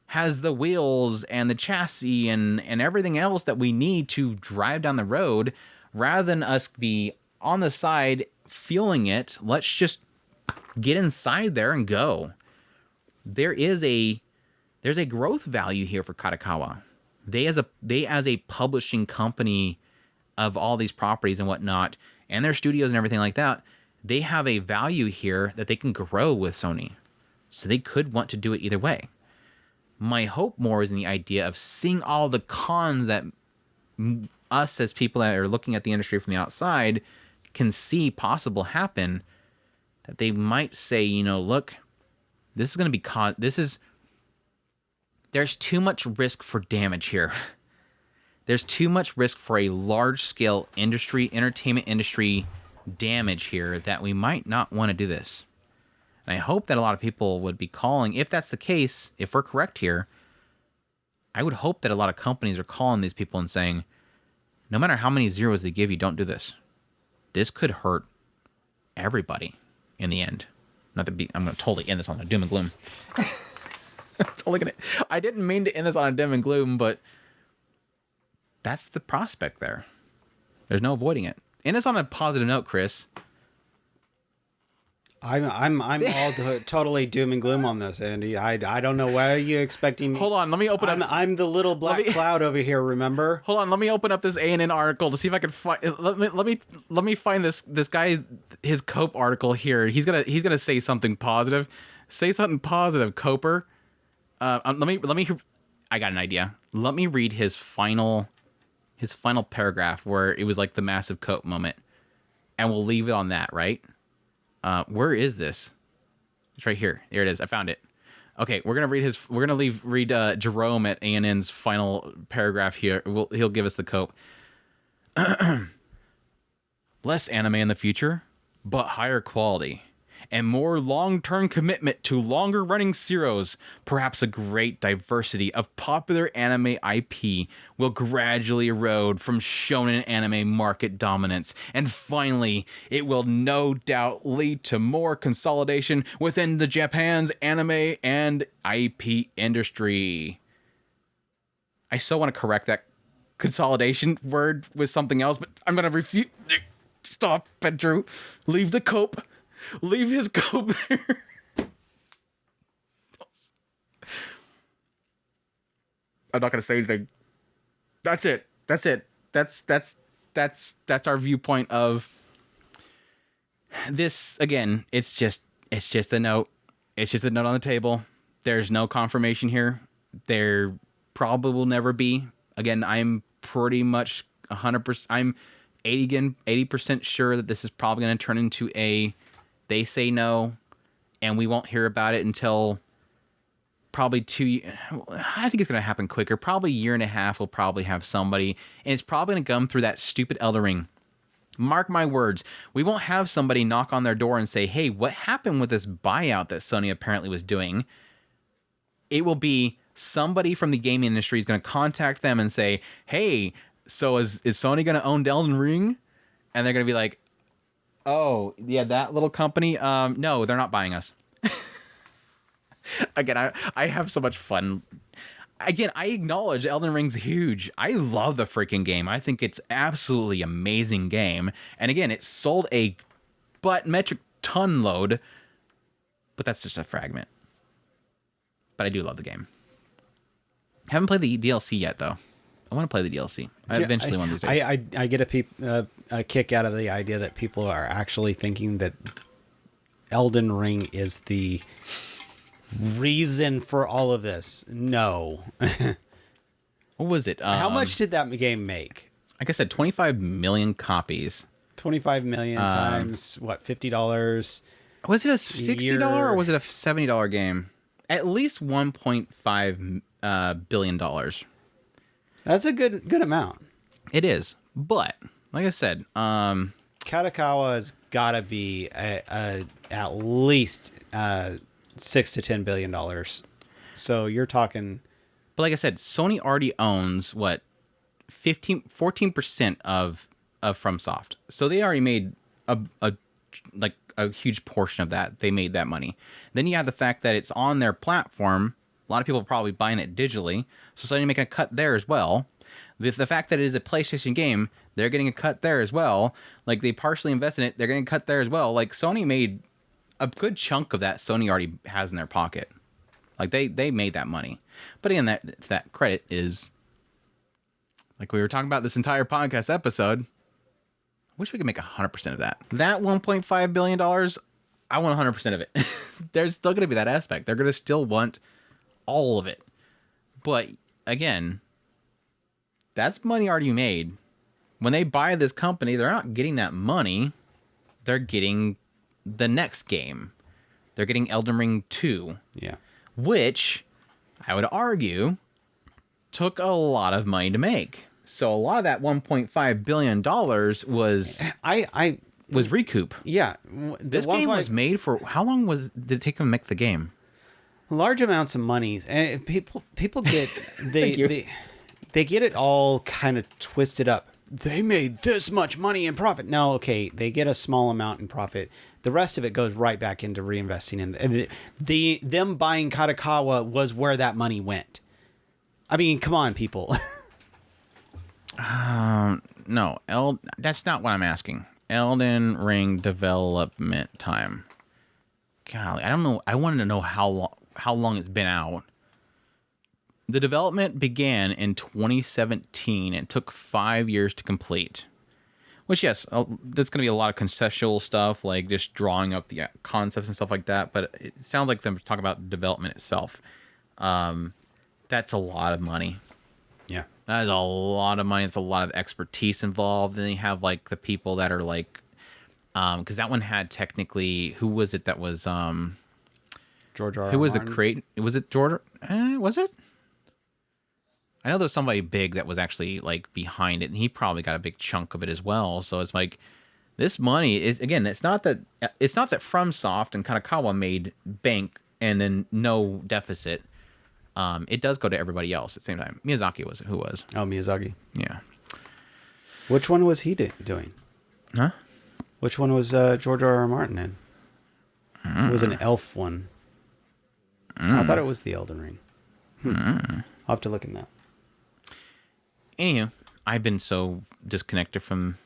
has the wheels and the chassis and everything else that we need to drive down the road. Rather than us be on the side feeling it, let's just get inside there and go. There's a growth value here for Kadokawa. They as a publishing company of all these properties and whatnot, and their studios and everything like that, they have a value here that they can grow with Sony. So they could want to do it either way. My hope more is in the idea of seeing all the cons that us as people that are looking at the industry from the outside can see possible happen, that they might say, look, this is going to be there's too much risk for damage here. There's too much risk for a large-scale entertainment industry damage here that we might not want to do this. And I hope that a lot of people would be calling, if that's the case, if we're correct here, I would hope that a lot of companies are calling these people and saying, no matter how many zeros they give you, don't do this. This could hurt everybody in the end. I'm going to totally end this on a doom and gloom. I didn't mean to end this on a doom and gloom, but that's the prospect there. There's no avoiding it. And it's on a positive note, Chris. I'm all totally doom and gloom on this, Andy. I don't know why are you expecting me. Hold on, let me open up. I'm the little black cloud over here. Remember? Hold on, let me open up this ANN article to see if I can find. Let me find this guy, his Cope article here. He's gonna say something positive. Say something positive, Coper. Let me. I got an idea. Let me read his final paragraph where it was like the massive cope moment, and we'll leave it on that. Right? Where is this? It's right here. There it is. I found it. Okay, we're gonna read Jerome at ANN's final paragraph here. He'll give us the cope. Less anime in the future, but higher quality. And more long-term commitment to longer-running zeros. Perhaps a great diversity of popular anime IP will gradually erode from shonen anime market dominance. And finally, it will no doubt lead to more consolidation within the Japan's anime and IP industry. I still want to correct that consolidation word with something else, but I'm going to refute. Stop, Pedro. Leave the cope. Leave his cope there. I'm not going to say anything. That's it. That's our viewpoint of this. Again, it's just a note. It's just a note on the table. There's no confirmation here. There probably will never be. Again, I'm pretty much 100%. I'm 80% sure that this is probably going to turn into they say no, and we won't hear about it until probably I think it's going to happen quicker. Probably a year and a half, we'll probably have somebody, and it's probably going to come through that stupid Elden Ring. Mark my words, we won't have somebody knock on their door and say, hey, what happened with this buyout that Sony apparently was doing? It will be somebody from the gaming industry is going to contact them and say, hey, so is Sony going to own Elden Ring? And they're going to be like, oh, yeah, that little company? No, they're not buying us. Again, I have so much fun. Again, I acknowledge Elden Ring's huge. I love the freaking game. I think it's absolutely amazing game. And again, it sold a metric ton load, but that's just a fragment. But I do love the game. Haven't played the DLC yet, though. I want to play the DLC. Eventually one of these days. I get a kick out of the idea that people are actually thinking that Elden Ring is the reason for all of this. No. What was it? How much did that game make? Like I said, 25 million copies. 25 million times, what, $50? Was it a $60 or was it a $70 game? At least $1.5 billion. That's a good amount. It is, but like I said, Kadokawa has got to be at least $6 to $10 billion. So you're talking. But like I said, Sony already owns what 14% of FromSoft. So they already made a huge portion of that. They made that money. Then you have the fact that it's on their platform. A lot of people are probably buying it digitally, so Sony making a cut there as well. With the fact that it is a PlayStation game, they're getting a cut there as well. Like, they partially invest in it, they're getting a cut there as well. Like, Sony made a good chunk of that Sony already has in their pocket. Like, they made that money. But again, that credit is, like we were talking about this entire podcast episode, I wish we could make 100% of that. That $1.5 billion, I want 100% of it. There's still going to be that aspect. They're going to still want all of it. But again, that's money already made. When they buy this company, they're not getting that money. They're getting the next game. They're getting Elden Ring 2. Yeah. Which, I would argue, took a lot of money to make. So a lot of that $1.5 billion was recoup. Yeah. This game was made for... How long did it take them to make the game? Large amounts of money. And people get... They get it all kind of twisted up. They made this much money in profit. No, okay, they get a small amount in profit. The rest of it goes right back into reinvesting in them buying Kadokawa was where that money went. I mean, come on, people. No, that's not what I'm asking. Elden Ring development time. Golly, I don't know. I wanted to know how long it's been out. The development began in 2017 and took 5 years to complete. Which, yes, that's going to be a lot of conceptual stuff, like just drawing up the concepts and stuff like that. But it sounds like them talking about development itself. That's a lot of money. Yeah. That is a lot of money. It's a lot of expertise involved. Then you have like the people that are like, because that one had technically, who was it that was George R. R. who was Martin. it create? Was it George? Was it? I know there's somebody big that was actually like behind it, and he probably got a big chunk of it as well. So it's like this money is, again, it's not that FromSoft and Kadokawa made bank and then no deficit. It does go to everybody else at the same time. Miyazaki was who was. Oh, Miyazaki. Yeah. Which one was he doing? Huh? Which one was George R. R. Martin in? It was an elf one. I thought it was the Elden Ring. I'll have to look in that. Anywho, I've been so disconnected from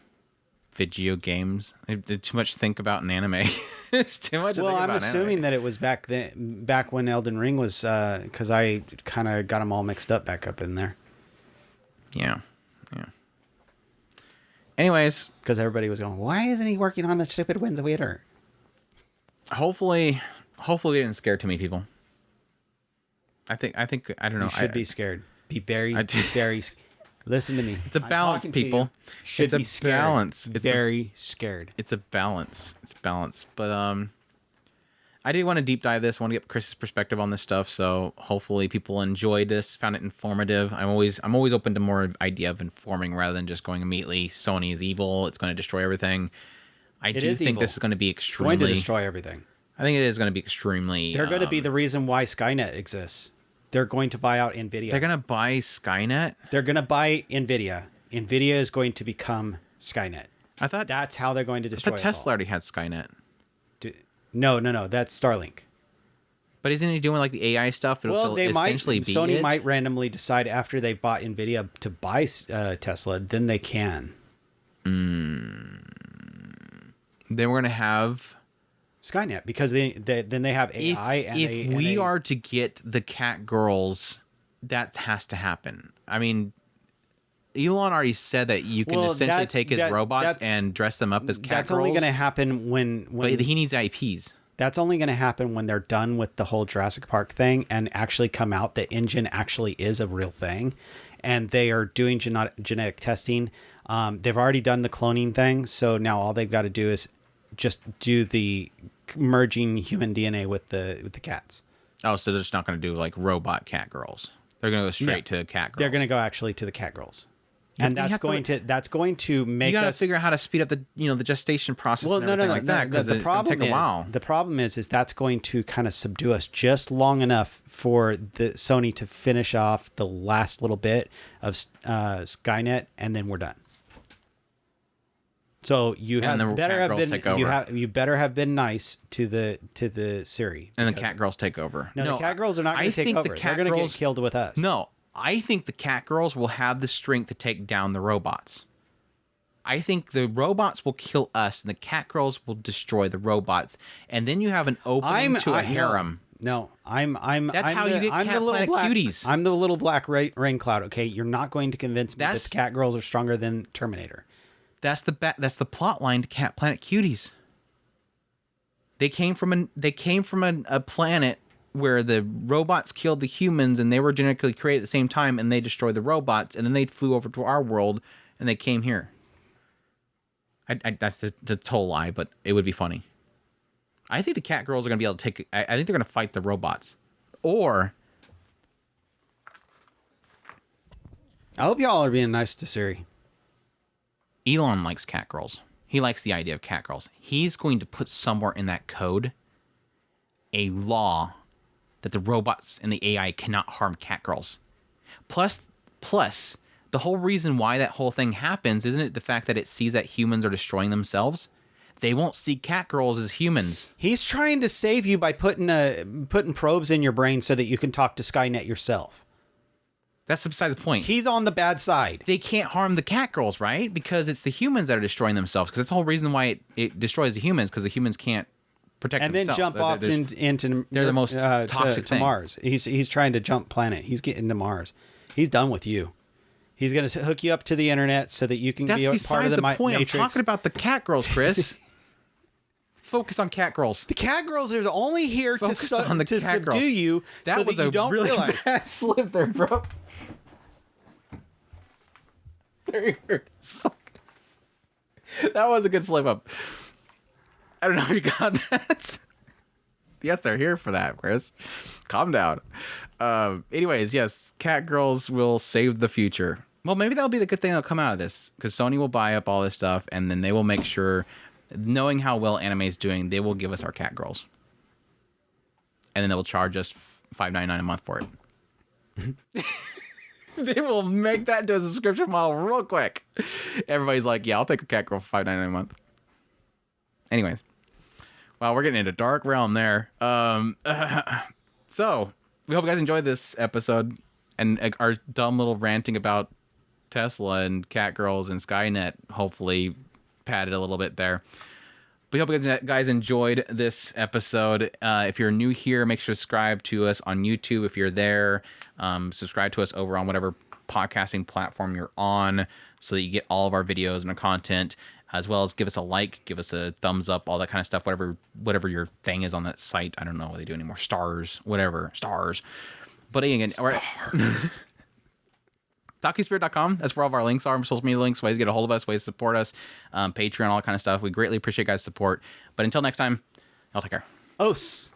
video games. I did too much think about an anime. It's too much. Well, I'm assuming that it was back when Elden Ring was, because I kind of got them all mixed up back up in there. Yeah. Anyways, because everybody was going, why isn't he working on the stupid Winds of Winter? Hopefully they didn't scare too many people. I think I don't know. You should be scared. Be very. Listen to me. It's a balance, people. Should be scared. Balance. It's very scared. It's a balance. It's balance. But I did want to deep dive this. I want to get Chris's perspective on this stuff. So hopefully people enjoyed this, found it informative. I'm always open to more idea of informing rather than just going immediately. Sony is evil. It's going to destroy everything. I do think this is going to be extremely. It's going to destroy everything. I think it is going to be extremely. They're going to be the reason why Skynet exists. They're going to buy out NVIDIA. They're going to buy Skynet? They're going to buy NVIDIA. NVIDIA is going to become Skynet. I thought that's how they're going to destroy us all. Tesla already had Skynet. No. That's Starlink. But isn't he doing like the AI stuff? Well, Sony might randomly decide after they bought NVIDIA to buy Tesla, then they can. Then we're going to have Skynet, because then they have AI. If we are to get the cat girls, that has to happen. I mean, Elon already said that you can essentially take his robots and dress them up as cat girls. That's only going to happen when but he needs IPs. That's only going to happen when they're done with the whole Jurassic Park thing and actually come out the engine actually is a real thing, and they are doing genetic testing. They've already done the cloning thing, so now all they've got to do is just do the merging human DNA with the cats. Oh, so they're just not going to do like robot cat girls. They're going to go straight to cat girls. They're going to go actually to the cat girls. And that's going to make us. You got to figure out how to speed up the gestation process. Well, and everything like that, because it's going to take a while. The problem is that's going to kind of subdue us just long enough for the Sony to finish off the last little bit of Skynet, and then we're done. So you better have been nice to the Siri, and the cat girls take over. No, the cat girls are not going to take over. They're going to get killed with us. No, I think the cat girls will have the strength to take down the robots. I think the robots will kill us, and the cat girls will destroy the robots, and then you have an opening to a harem. No, I'm. That's how you get Cat Planet cuties. I'm the little black rain cloud. Okay, you're not going to convince me that the cat girls are stronger than Terminator. That's the plot line to Cat Planet Cuties. They came from a planet where the robots killed the humans, and they were genetically created at the same time, and they destroyed the robots, and then they flew over to our world, and they came here. That's a total lie, but it would be funny. I think the cat girls are going to be able to take. I think they're going to fight the robots, or. I hope y'all are being nice to Siri. Elon likes cat girls. He likes the idea of cat girls. He's going to put somewhere in that code a law that the robots and the AI cannot harm cat girls. Plus, the whole reason why that whole thing happens, isn't it the fact that it sees that humans are destroying themselves? They won't see cat girls as humans. He's trying to save you by putting probes in your brain so that you can talk to Skynet yourself. That's beside the point. He's on the bad side. They can't harm the cat girls, right? Because it's the humans that are destroying themselves. Because that's the whole reason why it destroys the humans, because the humans can't protect themselves. And then jump off into they're the most toxic to thing. Mars. He's trying to jump planet. He's getting to Mars. He's done with you. He's going to hook you up to the internet so that you can That's be a part beside of the point. Matrix. I'm talking about the cat girls, Chris. Focus on cat girls. The cat girls are only here to, Focus on the cat subdue girls. you That so was that you a don't really realize. bad slip there, bro. There you That was a good slip up. I don't know if you got that. Yes, they're here for that, Chris. Calm down. Anyways, yes, cat girls will save the future. Well, maybe that'll be the good thing that'll come out of this, because Sony will buy up all this stuff, and then they will make sure, knowing how well anime is doing, they will give us our cat girls, and then they will charge us $5.99 a month for it. They will make that into a subscription model real quick. Everybody's like, "Yeah, I'll take a cat girl for $5.99 a month." Anyways, wow, we're getting into dark realm there. So we hope you guys enjoyed this episode and our dumb little ranting about Tesla and cat girls and Skynet. Hopefully, padded a little bit there. We hope you guys enjoyed this episode. If you're new here, make sure to subscribe to us on YouTube. If you're there, subscribe to us over on whatever podcasting platform you're on so that you get all of our videos and our content, as well as give us a like, give us a thumbs up, all that kind of stuff, whatever your thing is on that site. I don't know what they do anymore. Stars, whatever. Stars. But again, TalkingSpirit.com. That's where all of our links are. Social media links, ways to get a hold of us, ways to support us, Patreon, all that kind of stuff. We greatly appreciate guys' support. But until next time, I'll take care. Os.